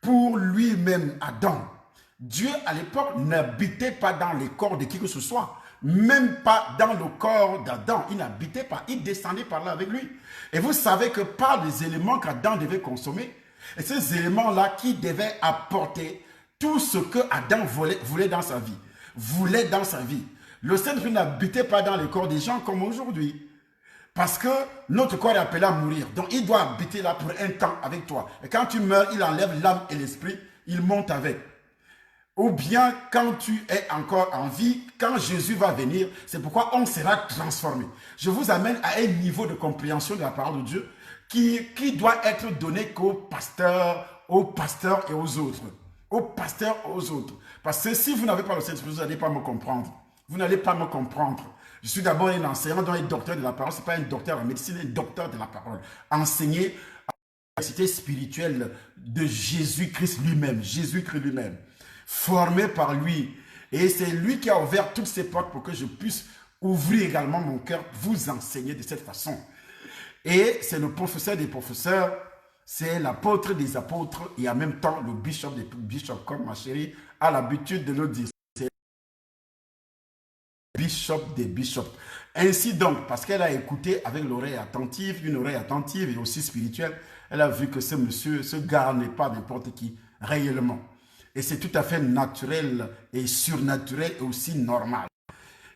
pour lui-même, Adam. Dieu, à l'époque, n'habitait pas dans les corps de qui que ce soit. Même pas dans le corps d'Adam. Il n'habitait pas. Il descendait par là avec lui. Et vous savez que par les éléments qu'Adam devait consommer, et ces éléments-là qui devaient apporter tout ce que Adam voulait dans sa vie. Le Saint-Esprit n'habitait pas dans les corps des gens comme aujourd'hui. Parce que notre corps est appelé à mourir. Donc il doit habiter là pour un temps avec toi. Et quand tu meurs, il enlève l'âme et l'esprit. Il monte avec. Ou bien quand tu es encore en vie, quand Jésus va venir, c'est pourquoi on sera transformé. Je vous amène à un niveau de compréhension de la parole de Dieu qui doit être donné qu'aux pasteurs et aux autres. Aux pasteurs et aux autres. Parce que si vous n'avez pas le Saint-Esprit, vous n'allez pas me comprendre. Vous n'allez pas me comprendre. Je suis d'abord un enseignant, donc un docteur de la parole. Ce n'est pas un docteur en médecine, un docteur de la parole. Enseigné à l'université spirituelle de Jésus-Christ lui-même. Jésus-Christ lui-même. Formé par lui. Et c'est lui qui a ouvert toutes ces portes pour que je puisse ouvrir également mon cœur, vous enseigner de cette façon. Et c'est le professeur des professeurs, c'est l'apôtre des apôtres et en même temps le bishop des bishops, comme ma chérie a l'habitude de le dire. C'est le bishop des bishops. Ainsi donc, parce qu'elle a écouté avec l'oreille attentive, une oreille attentive et aussi spirituelle, elle a vu que ce monsieur, ce gars n'est pas n'importe qui, réellement. Et c'est tout à fait naturel et surnaturel et aussi normal.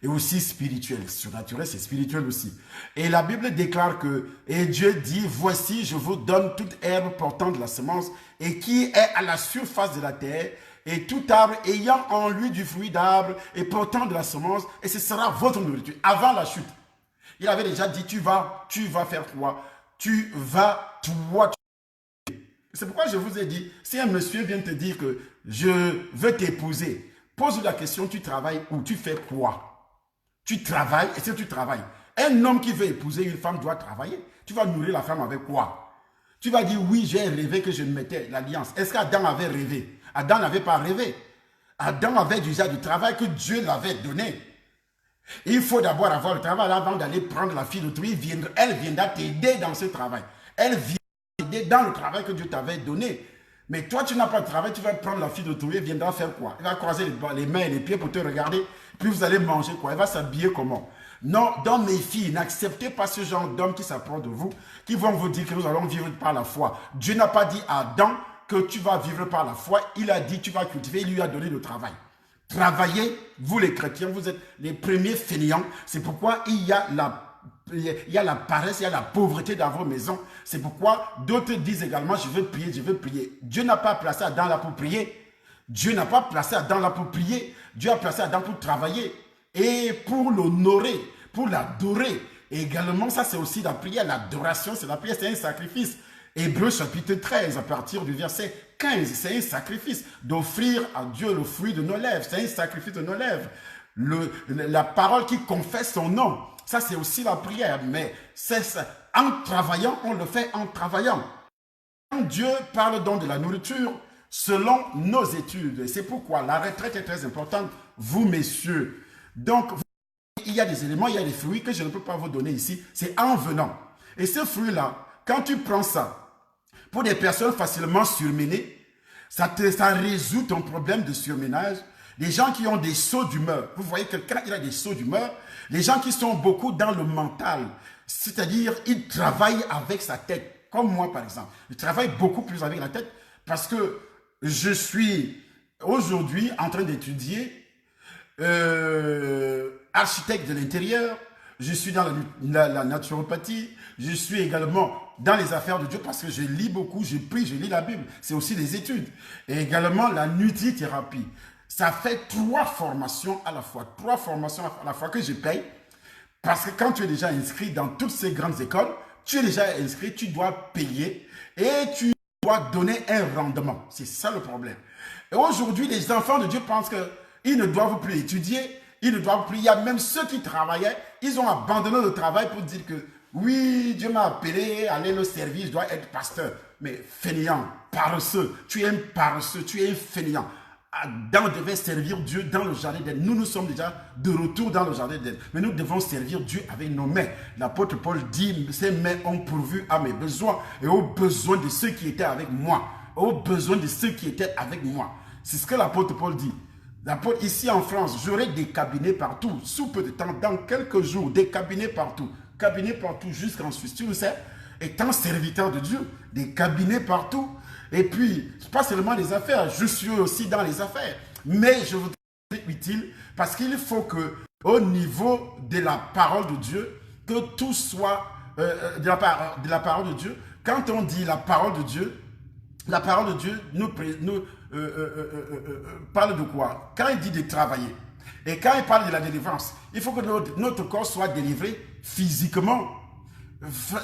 Et aussi spirituel. Surnaturel, c'est spirituel aussi. Et la Bible déclare que, et Dieu dit, voici, je vous donne toute herbe portant de la semence et qui est à la surface de la terre, et tout arbre ayant en lui du fruit d'arbre et portant de la semence, et ce sera votre nourriture. Avant la chute, il avait déjà dit, tu vas faire quoi? C'est pourquoi je vous ai dit, si un monsieur vient te dire que je veux t'épouser, pose-lui la question, tu travailles où? Tu fais quoi? Tu travailles, et si tu travailles, un homme qui veut épouser une femme doit travailler. Tu vas nourrir la femme avec quoi? Tu vas dire, oui, j'ai rêvé que je mettais l'alliance. Est-ce qu'Adam avait rêvé? Adam n'avait pas rêvé. Adam avait déjà du travail que Dieu l'avait donné. Il faut d'abord avoir le travail avant d'aller prendre la fille d'autrui. Elle viendra t'aider dans ce travail. Elle viendra t'aider dans le travail que Dieu t'avait donné. Mais toi, tu n'as pas de travail, tu vas prendre la fille d'autrui, elle viendra faire quoi? Elle va croiser les mains et les pieds pour te regarder, puis vous allez manger quoi? Elle va s'habiller comment? Non, dans mes filles, n'acceptez pas ce genre d'hommes qui s'approchent de vous, qui vont vous dire que nous allons vivre par la foi. Dieu n'a pas dit à Adam que tu vas vivre par la foi, il a dit tu vas cultiver, il lui a donné le travail. Travaillez, vous les chrétiens, vous êtes les premiers fainéants, c'est pourquoi il y a la paresse, il y a la pauvreté dans vos maisons. C'est pourquoi d'autres disent également, je veux prier, je veux prier. Dieu n'a pas placé Adam là pour prier. Dieu n'a pas placé Adam là pour prier. Dieu a placé Adam pour travailler et pour l'honorer, pour l'adorer. Et également, ça c'est aussi la prière, l'adoration, c'est la prière, c'est un sacrifice. Hébreux chapitre 13, à partir du verset 15, c'est un sacrifice d'offrir à Dieu le fruit de nos lèvres. C'est un sacrifice de nos lèvres. La parole qui confesse son nom, ça c'est aussi la prière. Mais c'est ça. En travaillant, on le fait en travaillant. Quand Dieu parle donc de la nourriture, selon nos études, et c'est pourquoi la retraite est très importante, vous messieurs. Donc, il y a des éléments, il y a des fruits que je ne peux pas vous donner ici, c'est en venant. Et ce fruit-là, quand tu prends ça, pour des personnes facilement surmenées, ça résout ton problème de surménage. Les gens qui ont des sauts d'humeur, vous voyez quelqu'un qui a des sauts d'humeur, les gens qui sont beaucoup dans le mental, c'est-à-dire ils travaillent avec sa tête, comme moi par exemple. Je travaille beaucoup plus avec la tête parce que je suis aujourd'hui en train d'étudier architecte de l'intérieur, je suis dans la naturopathie, je suis également dans les affaires de Dieu parce que je lis beaucoup, je prie, je lis la Bible. C'est aussi des études. Et également la nutrithérapie. Ça fait 3 formations à la fois. 3 formations à la fois que je paye. Parce que quand tu es déjà inscrit dans toutes ces grandes écoles, tu es déjà inscrit, tu dois payer et tu dois donner un rendement. C'est ça le problème. Et aujourd'hui, les enfants de Dieu pensent qu'ils ne doivent plus étudier, ils ne doivent plus. Il y a même ceux qui travaillaient, ils ont abandonné le travail pour dire que oui, Dieu m'a appelé à aller le service, je dois être pasteur. Mais fainéant, paresseux, tu es un paresseux, tu es un fainéant. Adam devait servir Dieu dans le jardin d'Éden. Nous sommes déjà de retour dans le jardin d'Éden. Mais nous devons servir Dieu avec nos mains. L'apôtre Paul dit, ces mains ont pourvu à mes besoins et aux besoins de ceux qui étaient avec moi. Aux besoins de ceux qui étaient avec moi. C'est ce que l'apôtre Paul dit. Ici en France, j'aurai des cabinets partout, sous peu de temps, dans quelques jours, des cabinets partout jusqu'en Suisse, tu le sais, étant serviteur de Dieu, des cabinets partout, et puis, pas seulement les affaires, je suis aussi dans les affaires, mais je voudrais être utile, parce qu'il faut que, au niveau de la parole de Dieu, que tout soit de la parole de Dieu. Quand on dit la parole de Dieu nous parle de quoi? Quand il dit de travailler, et quand il parle de la délivrance, il faut que notre corps soit délivré physiquement,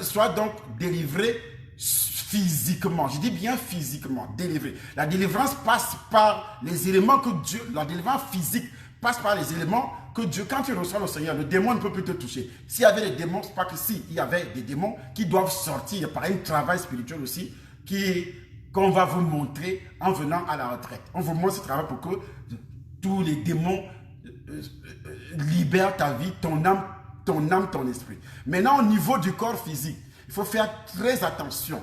soit donc délivré physiquement. Je dis bien physiquement, délivré. La délivrance passe par les éléments que Dieu, la délivrance physique passe par les éléments que Dieu, quand tu reçois le Seigneur, le démon ne peut plus te toucher. S'il y avait des démons, c'est pas que si, il y avait des démons qui doivent sortir par un travail spirituel aussi, qu'on va vous montrer en venant à la retraite. On vous montre ce travail pour que tous les démons libèrent ta vie, ton âme, ton esprit. Maintenant, au niveau du corps physique, il faut faire très attention.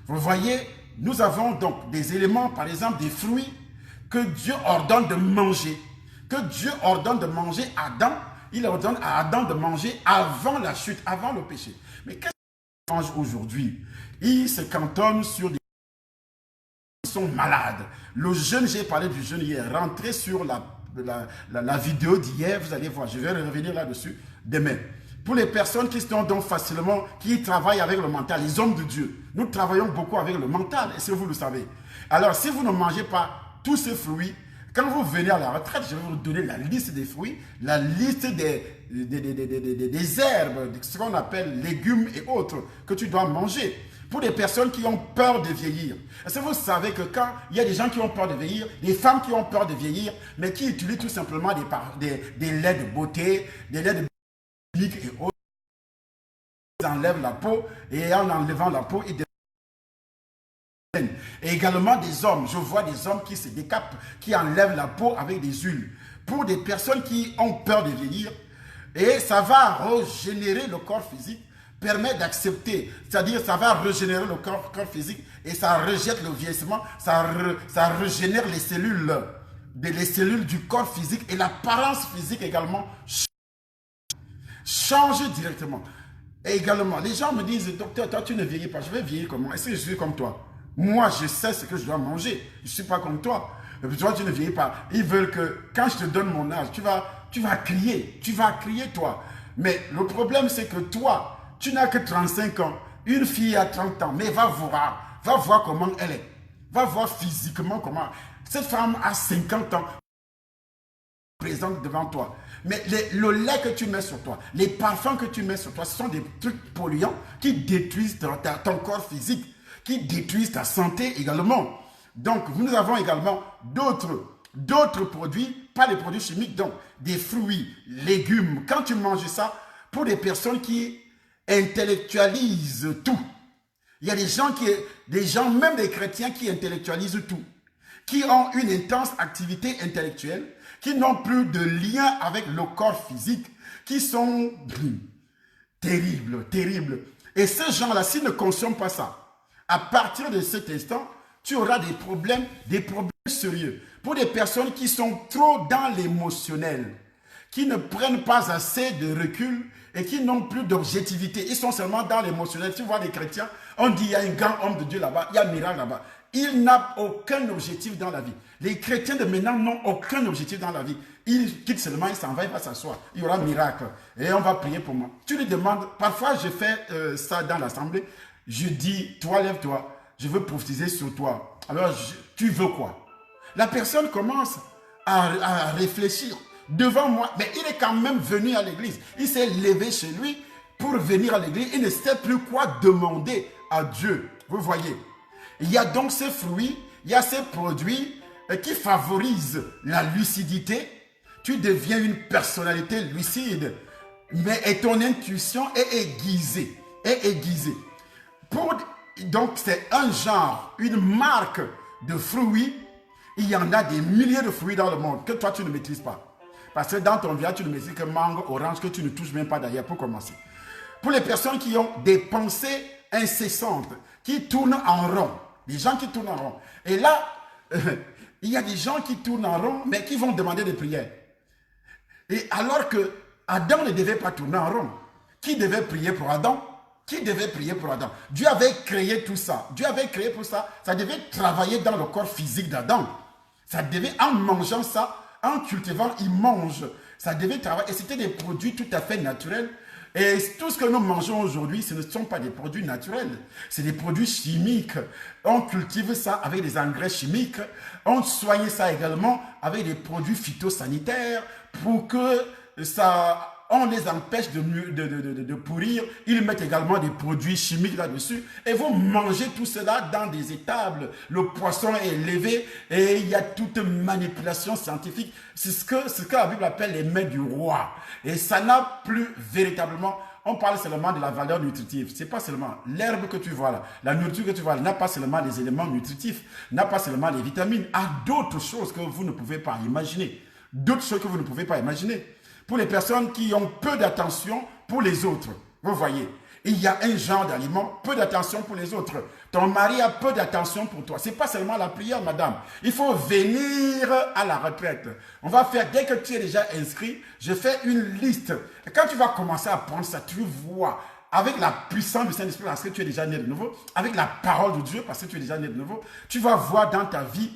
Vous voyez, nous avons donc des éléments, par exemple des fruits, que Dieu ordonne de manger. Que Dieu ordonne de manger à Adam. Il ordonne à Adam de manger avant la chute, avant le péché. Mais qu'est-ce qu'on mange aujourd'hui? Il se cantonne sur des sont malades. Le jeûne, j'ai parlé du jeûne hier, rentrez sur la vidéo d'hier, vous allez voir, je vais revenir là-dessus demain. Pour les personnes qui sont donc facilement, qui travaillent avec le mental, les hommes de Dieu, nous travaillons beaucoup avec le mental, et si vous le savez. Alors, si vous ne mangez pas tous ces fruits, quand vous venez à la retraite, je vais vous donner la liste des fruits, la liste des herbes, ce qu'on appelle légumes et autres, que tu dois manger. Pour les personnes qui ont peur de vieillir. Est-ce que vous savez que quand il y a des gens qui ont peur de vieillir, des femmes qui ont peur de vieillir, mais qui utilisent tout simplement des laits de beauté, des laits de beauté et autres, ils enlèvent la peau, et en enlevant la peau, ils deviennent. Et également des hommes, je vois des hommes qui se décapent, qui enlèvent la peau avec des huiles. Pour des personnes qui ont peur de vieillir, et ça va régénérer le corps physique, permet d'accepter, c'est-à-dire ça va régénérer le corps physique et ça rejette le vieillissement, ça régénère les cellules du corps physique et l'apparence physique également change directement. Et également, les gens me disent, docteur, toi tu ne vieillis pas, je vais vieillir comment? Est-ce que je suis comme toi? Moi je sais ce que je dois manger, je ne suis pas comme toi. Et puis toi tu ne vieillis pas. Ils veulent que quand je te donne mon âge, tu vas crier toi. Mais le problème c'est que toi, tu n'as que 35 ans. Une fille a 30 ans, mais va voir comment elle est. Va voir physiquement comment. Cette femme a 50 ans, présente devant toi. Mais le lait que tu mets sur toi, les parfums que tu mets sur toi, ce sont des trucs polluants qui détruisent ton corps physique, qui détruisent ta santé également. Donc, nous avons également d'autres produits, pas les produits chimiques, donc des fruits, légumes. Quand tu manges ça, pour des personnes qui intellectualisent tout, il y a des gens, même des chrétiens, qui intellectualisent tout, qui ont une intense activité intellectuelle, qui n'ont plus de lien avec le corps physique, qui sont terribles, terribles. Et ces gens-là, s'ils ne consomment pas ça, à partir de cet instant, tu auras des problèmes sérieux. Pour des personnes qui sont trop dans l'émotionnel, qui ne prennent pas assez de recul et qui n'ont plus d'objectivité. Ils sont seulement dans l'émotionnel. Tu vois les chrétiens, on dit il y a un grand homme de Dieu là-bas, il y a un miracle là-bas. Ils n'ont aucun objectif dans la vie. Les chrétiens de maintenant n'ont aucun objectif dans la vie. Ils quittent seulement, ils s'en vont, ils vont s'asseoir. Il y aura un miracle. Et on va prier pour moi. Tu lui demandes, parfois je fais ça dans l'assemblée, je dis, toi lève-toi, je veux prophétiser sur toi. Alors tu veux quoi? La personne commence à réfléchir devant moi, mais il est quand même venu à l'église. Il s'est levé chez lui pour venir à l'église. Il ne sait plus quoi demander à Dieu. Vous voyez? Il y a donc ces fruits, il y a ces produits qui favorisent la lucidité. Tu deviens une personnalité lucide, mais ton intuition est aiguisée. Donc c'est un genre, une marque de fruits. Il y en a des milliers de fruits dans le monde que toi tu ne maîtrises pas. Parce que dans ton village, tu ne maîtrises que mangue, orange, que tu ne touches même pas d'ailleurs pour commencer. Pour les personnes qui ont des pensées incessantes, qui tournent en rond, des gens qui tournent en rond. Et là, il y a des gens qui tournent en rond, mais qui vont demander des prières. Et alors que Adam ne devait pas tourner en rond. Qui devait prier pour Adam? Qui devait prier pour Adam? Dieu avait créé tout ça. Dieu avait créé pour ça. Ça devait travailler dans le corps physique d'Adam. Ça devait, en mangeant ça, en cultivant, il mange. Ça devait travailler. Et c'était des produits tout à fait naturels. Et tout ce que nous mangeons aujourd'hui, ce ne sont pas des produits naturels. C'est des produits chimiques. On cultive ça avec des engrais chimiques. On soigne ça également avec des produits phytosanitaires pour que ça... On les empêche de pourrir. Ils mettent également des produits chimiques là-dessus. Et vous mangez tout cela dans des étables. Le poisson est élevé et il y a toute manipulation scientifique. C'est ce que la Bible appelle les mains du roi. Et ça n'a plus véritablement... On parle seulement de la valeur nutritive. Ce n'est pas seulement l'herbe que tu vois là. La nourriture que tu vois là n'a pas seulement les éléments nutritifs, n'a pas seulement les vitamines, a d'autres choses que vous ne pouvez pas imaginer. D'autres choses que vous ne pouvez pas imaginer. Pour les personnes qui ont peu d'attention pour les autres. Vous voyez, il y a un genre d'aliment, peu d'attention pour les autres. Ton mari a peu d'attention pour toi. Ce n'est pas seulement la prière, madame. Il faut venir à la retraite. On va faire, dès que tu es déjà inscrit, je fais une liste. Et quand tu vas commencer à prendre ça, tu vois, avec la puissance du Saint-Esprit, parce que tu es déjà né de nouveau, avec la parole de Dieu, parce que tu es déjà né de nouveau, tu vas voir dans ta vie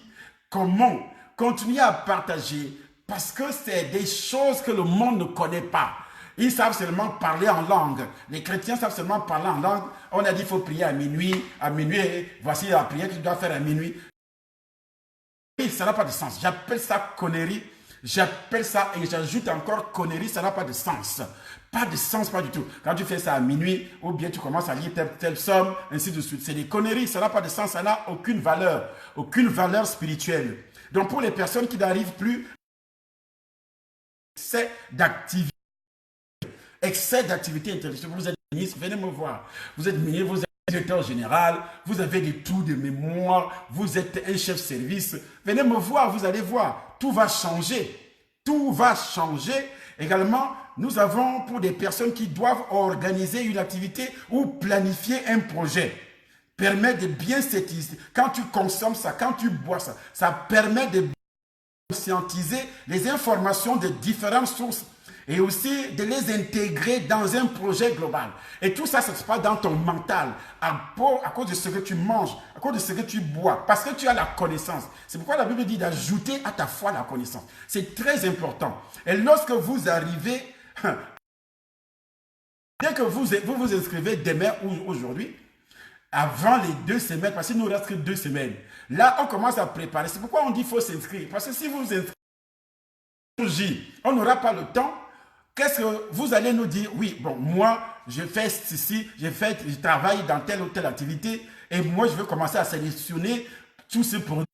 comment continuer à partager. Parce que c'est des choses que le monde ne connaît pas. Ils savent seulement parler en langue. Les chrétiens savent seulement parler en langue. On a dit qu'il faut prier à minuit. À minuit, voici la prière que tu dois faire à minuit. Oui, ça n'a pas de sens. J'appelle ça connerie. J'appelle ça, et j'ajoute encore connerie, ça n'a pas de sens. Pas de sens, pas du tout. Quand tu fais ça à minuit, ou bien tu commences à lire telle somme, ainsi de suite. C'est des conneries, ça n'a pas de sens, ça n'a aucune valeur spirituelle. Donc pour les personnes qui n'arrivent plus, excès d'activité intellectuelle. Vous êtes ministre, venez me voir. Vous êtes ministre, vous êtes directeur général, vous avez des trous de mémoire, vous êtes un chef service. Venez me voir, vous allez voir. Tout va changer. Tout va changer. Également, nous avons pour des personnes qui doivent organiser une activité ou planifier un projet. Permet de bien s'étiser. Quand tu consommes ça, quand tu bois ça, ça permet de conscientiser les informations de différentes sources et aussi de les intégrer dans un projet global. Et tout ça, ça se passe dans ton mental à cause de ce que tu manges, à cause de ce que tu bois, parce que tu as la connaissance. C'est pourquoi la Bible dit d'ajouter à ta foi la connaissance. C'est très important. Et lorsque vous arrivez, dès que vous vous inscrivez demain ou aujourd'hui, avant les 2 semaines, parce qu'il nous reste que 2 semaines. Là, on commence à préparer. C'est pourquoi on dit qu'il faut s'inscrire. Parce que si vous vous inscrivez, on n'aura pas le temps. Qu'est-ce que vous allez nous dire? Oui, bon, moi, je fais ceci, je travaille dans telle ou telle activité, et moi, je veux commencer à sélectionner tous ces produits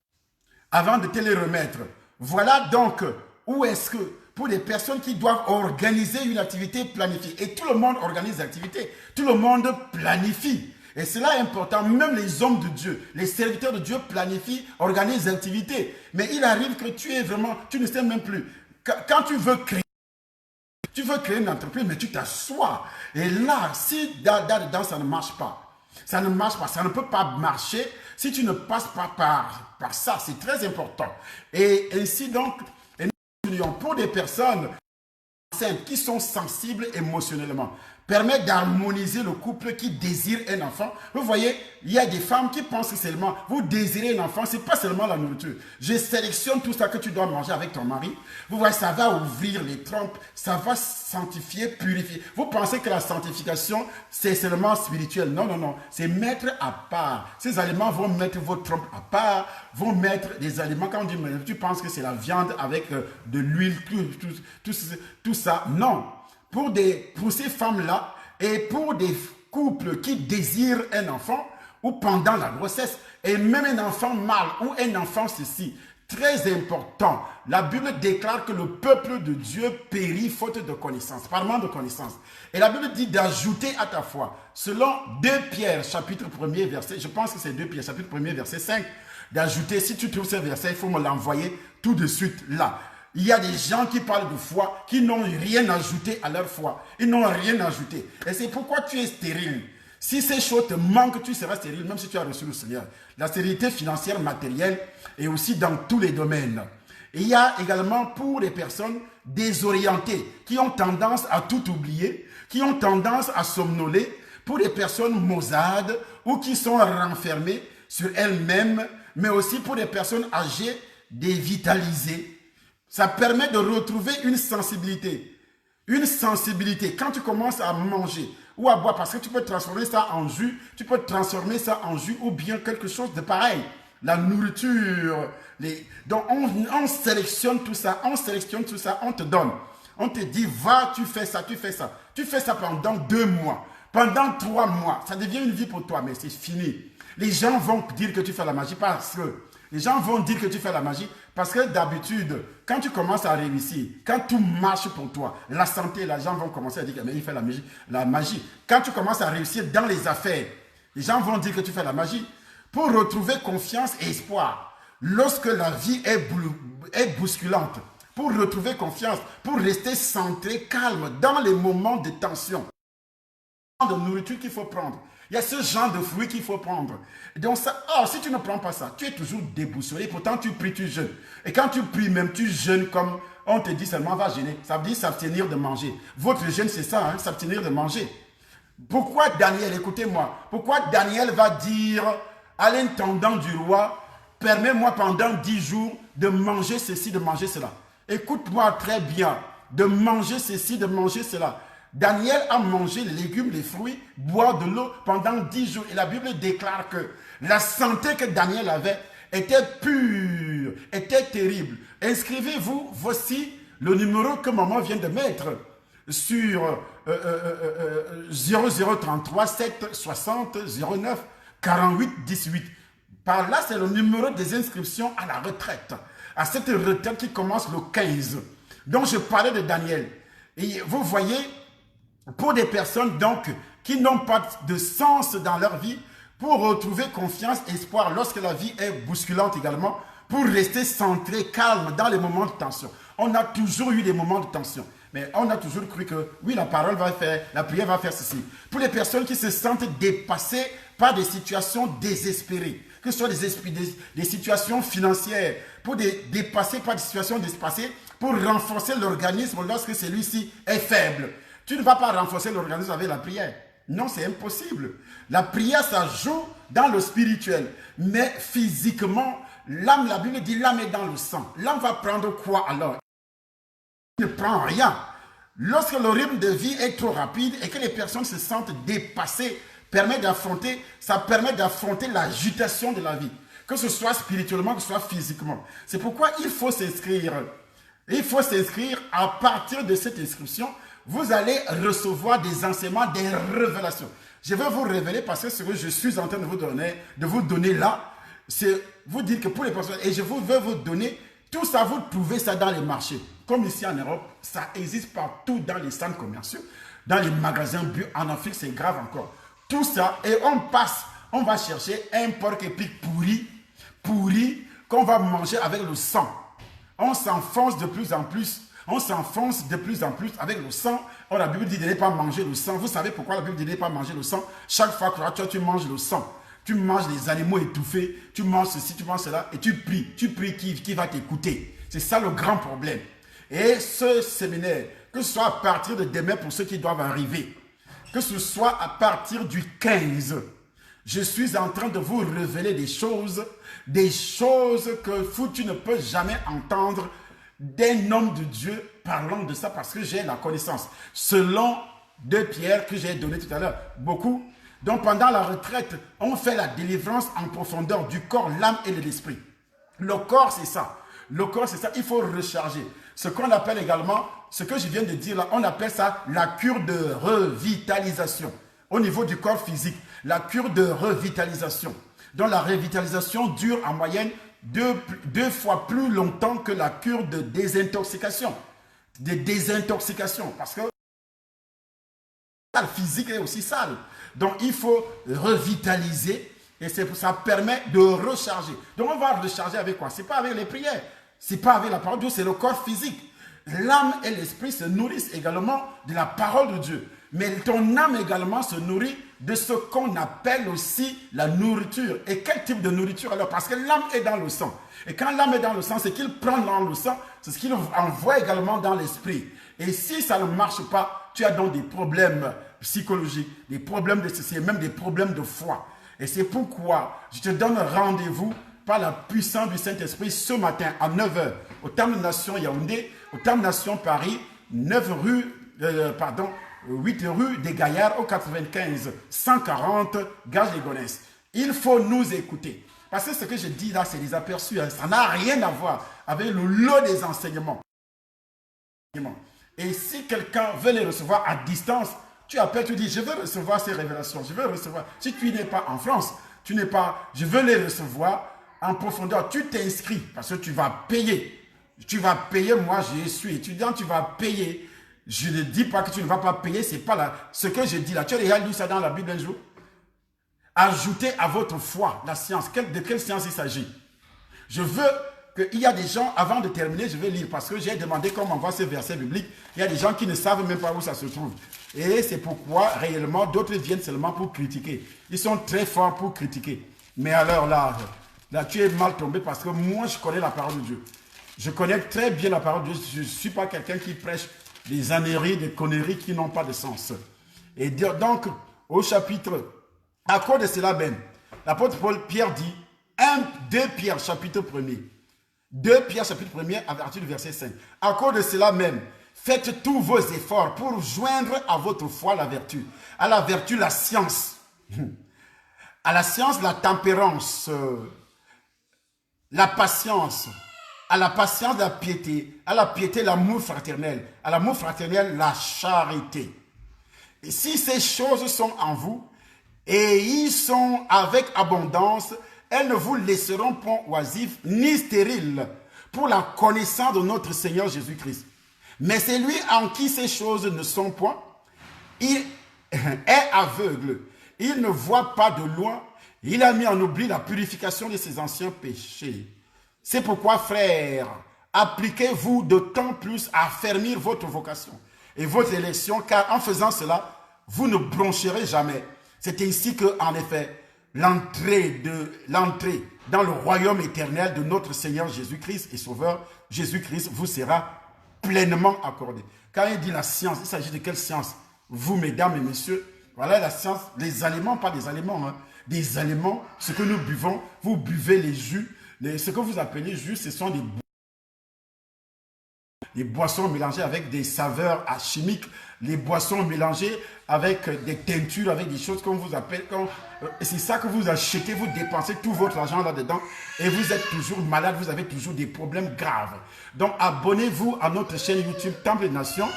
avant de te les remettre. Voilà donc où est-ce que, pour les personnes qui doivent organiser une activité planifiée, et tout le monde organise l'activité, tout le monde planifie. Et cela est important, même les hommes de Dieu, les serviteurs de Dieu planifient, organisent l'activité. Mais il arrive que tu es vraiment, tu ne sais même plus. Quand tu veux créer une entreprise, mais tu t'assois. Et là, si là-dedans, ça ne marche pas, ça ne marche pas, ça ne peut pas marcher si tu ne passes pas par ça. C'est très important. Et ainsi donc, pour des personnes enceintes qui sont sensibles émotionnellement, permet d'harmoniser le couple qui désire un enfant. Vous voyez, il y a des femmes qui pensent que seulement vous désirez un enfant, ce n'est pas seulement la nourriture. Je sélectionne tout ça que tu dois manger avec ton mari. Vous voyez, ça va ouvrir les trompes, ça va sanctifier, purifier. Vous pensez que la sanctification, c'est seulement spirituel. Non, non, non. C'est mettre à part. Ces aliments vont mettre vos trompes à part, vont mettre des aliments. Quand on dit, mais tu penses que c'est la viande avec de l'huile, tout ça. Non. Pour ces femmes-là et pour des couples qui désirent un enfant ou pendant la grossesse et même un enfant mâle ou un enfant ceci, très important, la Bible déclare que le peuple de Dieu périt faute de connaissance, par manque de connaissance. Et la Bible dit d'ajouter à ta foi, selon 2 Pierre chapitre 1er verset, je pense que c'est 2 Pierre chapitre 1er verset 5, d'ajouter, si tu trouves ce verset, il faut me l'envoyer tout de suite là. Il y a des gens qui parlent de foi, qui n'ont rien ajouté à leur foi. Ils n'ont rien ajouté. Et c'est pourquoi tu es stérile. Si ces choses te manquent, tu seras stérile, même si tu as reçu le Seigneur. La stérilité financière, matérielle, et aussi dans tous les domaines. Et il y a également pour les personnes désorientées, qui ont tendance à tout oublier, qui ont tendance à somnoler, pour les personnes maussades, ou qui sont renfermées sur elles-mêmes, mais aussi pour les personnes âgées, dévitalisées. Ça permet de retrouver une sensibilité. Une sensibilité. Quand tu commences à manger ou à boire, parce que tu peux transformer ça en jus, tu peux transformer ça en jus ou bien quelque chose de pareil. La nourriture. Donc on sélectionne tout ça, on te donne. On te dit, va, tu fais ça, tu fais ça. Tu fais ça pendant 2 mois, pendant 3 mois. Ça devient une vie pour toi, mais c'est fini. Les gens vont dire que tu fais la magie parce que les gens vont dire que tu fais la magie parce que d'habitude, quand tu commences à réussir, quand tout marche pour toi, la santé, les gens vont commencer à dire qu'il fait la magie. Quand tu commences à réussir dans les affaires, les gens vont dire que tu fais la magie. Pour retrouver confiance et espoir, lorsque la vie est bousculante, pour retrouver confiance, pour rester centré, calme dans les moments de tension, de nourriture qu'il faut prendre. Il y a ce genre de fruits qu'il faut prendre. Donc ça, si tu ne prends pas ça, tu es toujours déboussolé. Pourtant, tu pries, tu jeûnes. Et quand tu pries, même tu jeûnes comme on te dit seulement va jeûner. Ça veut dire s'abstenir de manger. Votre jeûne, c'est ça, hein, s'abstenir de manger. Pourquoi Daniel, écoutez-moi, pourquoi Daniel va dire à l'intendant du roi, permets-moi pendant 10 jours de manger ceci, de manger cela. Écoute-moi très bien, de manger ceci, de manger cela. Daniel a mangé les légumes, les fruits, boire de l'eau pendant 10 jours. Et la Bible déclare que la santé que Daniel avait était pure, était terrible. Inscrivez-vous, voici le numéro que maman vient de mettre sur 0033 760 09 48 18. Par là, c'est le numéro des inscriptions à la retraite. À cette retraite qui commence le 15. Donc, je parlais de Daniel. Et vous voyez, pour des personnes donc qui n'ont pas de sens dans leur vie, pour retrouver confiance, espoir lorsque la vie est bousculante également, pour rester centré, calme dans les moments de tension. On a toujours eu des moments de tension, mais on a toujours cru que oui, la parole va faire, la prière va faire ceci. Pour les personnes qui se sentent dépassées par des situations désespérées, que ce soit des situations financières, pour dépasser par des situations dépassées, pour renforcer l'organisme lorsque celui-ci est faible. Tu ne vas pas renforcer l'organisme avec la prière. Non, c'est impossible. La prière, ça joue dans le spirituel. Mais physiquement, l'âme, la Bible dit, l'âme est dans le sang. L'âme va prendre quoi alors? Il ne prend rien. Lorsque le rythme de vie est trop rapide et que les personnes se sentent dépassées ça permet d'affronter l'agitation de la vie, que ce soit spirituellement, que ce soit physiquement. C'est pourquoi il faut s'inscrire. Il faut s'inscrire. À partir de cette inscription, vous allez recevoir des enseignements, des révélations. Je vais vous révéler parce que ce que je suis en train de vous donner là, c'est vous dire que pour les personnes, et je vais vous donner, tout ça, vous trouvez ça dans les marchés. Comme ici en Europe, ça existe partout dans les centres commerciaux, dans les magasins bio. En Afrique, c'est grave encore. Tout ça, et on va chercher un porc épic pourri, qu'on va manger avec le sang. On s'enfonce de plus en plus. Avec le sang. Oh, la Bible dit de ne pas manger le sang. Vous savez pourquoi la Bible dit de ne pas manger le sang? Chaque fois que tu manges le sang, tu manges les animaux étouffés, tu manges ceci, tu manges cela, et tu pries qui va t'écouter. C'est ça le grand problème. Et ce séminaire, que ce soit à partir de demain pour ceux qui doivent arriver, que ce soit à partir du 15, je suis en train de vous révéler des choses que tu ne peux jamais entendre d'un homme de Dieu parlant de ça parce que j'ai la connaissance. Selon 2 Pierre que j'ai donné tout à l'heure, beaucoup. Donc pendant la retraite, on fait la délivrance en profondeur du corps, l'âme et de l'esprit. Le corps, c'est ça. Il faut recharger. Ce qu'on appelle également, ce que je viens de dire là, on appelle ça la cure de revitalisation. Au niveau du corps physique, la cure de revitalisation. Donc la revitalisation dure en moyenne deux fois plus longtemps que la cure de désintoxication. Parce que le physique est aussi sale. Donc il faut revitaliser et ça permet de recharger. Donc on va recharger avec quoi? Ce n'est pas avec les prières, ce n'est pas avec la parole de Dieu, c'est le corps physique. L'âme et l'esprit se nourrissent également de la parole de Dieu. Mais ton âme également se nourrit de ce qu'on appelle aussi la nourriture. Et quel type de nourriture alors? Parce que l'âme est dans le sang. Et quand l'âme est dans le sang, c'est qu'il prend dans le sang, c'est ce qu'il envoie également dans l'esprit. Et si ça ne marche pas, tu as donc des problèmes psychologiques, des problèmes de ceci, même des problèmes de foi. Et c'est pourquoi je te donne rendez-vous par la puissance du Saint-Esprit ce matin à 9h au Temple Nation Yaoundé, au Temple Nation Paris, 8 rue des Gaillards au 95 140 Gage-les-Gonesse. Il faut nous écouter. Parce que ce que je dis là, c'est des aperçus. Ça n'a rien à voir avec le lot des enseignements. Et si quelqu'un veut les recevoir à distance, tu appelles, tu dis, je veux recevoir ces révélations. Je veux recevoir. Si tu n'es pas en France, je veux les recevoir en profondeur. Tu t'inscris parce que tu vas payer. Tu vas payer, moi je suis étudiant, tu vas payer. Je ne dis pas que tu ne vas pas payer, c'est pas là. Ce que je dis là, tu as déjà lu ça dans la Bible un jour? Ajoutez à votre foi la science. De quelle science il s'agit? Je veux qu'il y a des gens, avant de terminer, je vais lire parce que j'ai demandé comment on voit ces versets bibliques. Il y a des gens qui ne savent même pas où ça se trouve. Et c'est pourquoi, réellement, d'autres viennent seulement pour critiquer. Ils sont très forts pour critiquer. Mais alors là, tu es mal tombé parce que moi, je connais la parole de Dieu. Je connais très bien la parole de Dieu. Je ne suis pas quelqu'un qui prêche des âneries, des conneries qui n'ont pas de sens. Et donc, au chapitre, à cause de cela même, l'apôtre Pierre dit, 2 Pierre, chapitre 1er, 2 Pierre, chapitre 1er, à partir du verset 5. À cause de cela même, faites tous vos efforts pour joindre à votre foi la vertu. À la vertu, la science. À la science, la tempérance. La patience. À la patience, la piété. À la piété, l'amour fraternel. À l'amour fraternel, la charité. Et si ces choses sont en vous, et ils sont avec abondance, elles ne vous laisseront point oisifs ni stériles pour la connaissance de notre Seigneur Jésus-Christ. Mais c'est lui en qui ces choses ne sont point. Il est aveugle. Il ne voit pas de loin. Il a mis en oubli la purification de ses anciens péchés. C'est pourquoi, frères, appliquez-vous d'autant plus à affermir votre vocation et votre élection, car en faisant cela, vous ne broncherez jamais. C'est ainsi que, en effet, l'entrée dans le royaume éternel de notre Seigneur Jésus-Christ et Sauveur, Jésus-Christ, vous sera pleinement accordée. Quand il dit la science, il s'agit de quelle science? Vous, mesdames et messieurs, voilà la science, les aliments, pas des aliments, hein, des aliments, ce que nous buvons, vous buvez les jus, ce que vous appelez jus, ce sont des les boissons mélangées avec des saveurs chimiques, les boissons mélangées avec des teintures, avec des choses qu'on vous appelle. C'est ça que vous achetez, vous dépensez tout votre argent là-dedans et vous êtes toujours malade, vous avez toujours des problèmes graves. Donc abonnez-vous à notre chaîne YouTube Temple des Nations.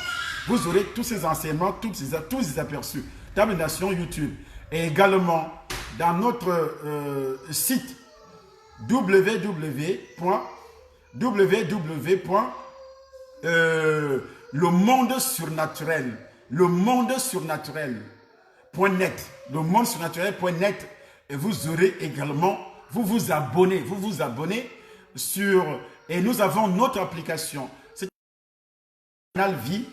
Vous aurez tous ces enseignements, tous ces aperçus. Temple des Nations YouTube. Et également dans notre site www.lemondesurnaturel.net, lemondesurnaturel.net, et vous aurez également, vous vous abonnez sur, et nous avons notre application, c'est Canal Vie,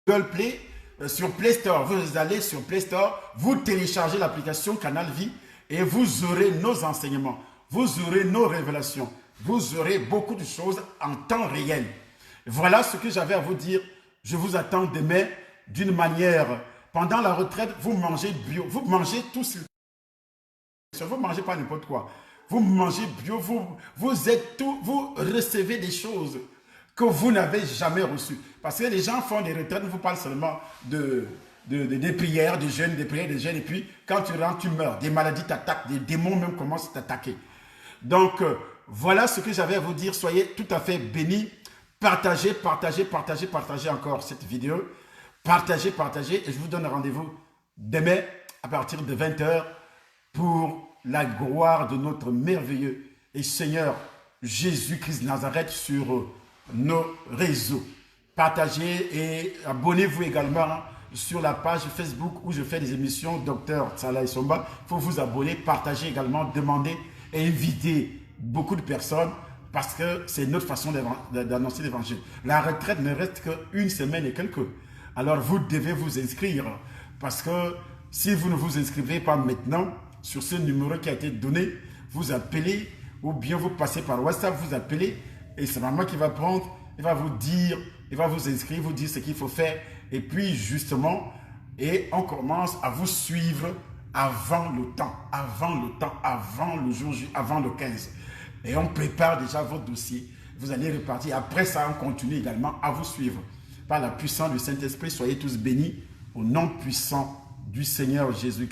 Google Play, sur Play Store. Vous allez sur Play Store, vous téléchargez l'application Canal Vie et vous aurez nos enseignements, vous aurez nos révélations, vous aurez beaucoup de choses en temps réel. Voilà ce que j'avais à vous dire. Je vous attends demain d'une manière. Pendant la retraite, vous mangez bio, vous mangez tout ce... Vous ne mangez pas n'importe quoi. Vous mangez bio, vous recevez des choses que vous n'avez jamais reçues. Parce que les gens font des retraites, vous parlent seulement des prières, des jeûnes, et puis quand tu rentres, tu meurs. Des maladies t'attaquent, des démons même commencent à t'attaquer. Donc, voilà ce que j'avais à vous dire. Soyez tout à fait bénis. Partagez encore cette vidéo. Partagez, et je vous donne rendez-vous demain à partir de 20 h pour la gloire de notre merveilleux et Seigneur Jésus-Christ Nazareth sur nos réseaux. Partagez et abonnez-vous également sur la page Facebook où je fais des émissions Dr Tsala Isomba. Il faut vous abonner, partager également, demander et inviter beaucoup de personnes parce que c'est notre façon d'annoncer l'évangile. La retraite ne reste qu'une semaine et quelques. Alors vous devez vous inscrire parce que si vous ne vous inscrivez pas maintenant sur ce numéro qui a été donné, vous appelez ou bien vous passez par WhatsApp, vous appelez et c'est maman qui va prendre, il va vous dire, il va vous inscrire, vous dire ce qu'il faut faire et puis justement, et on commence à vous suivre avant le temps, avant le jour, avant le 15. Et on prépare déjà votre dossier. Vous allez repartir. Après ça, on continue également à vous suivre. Par la puissance du Saint-Esprit, soyez tous bénis au nom puissant du Seigneur Jésus.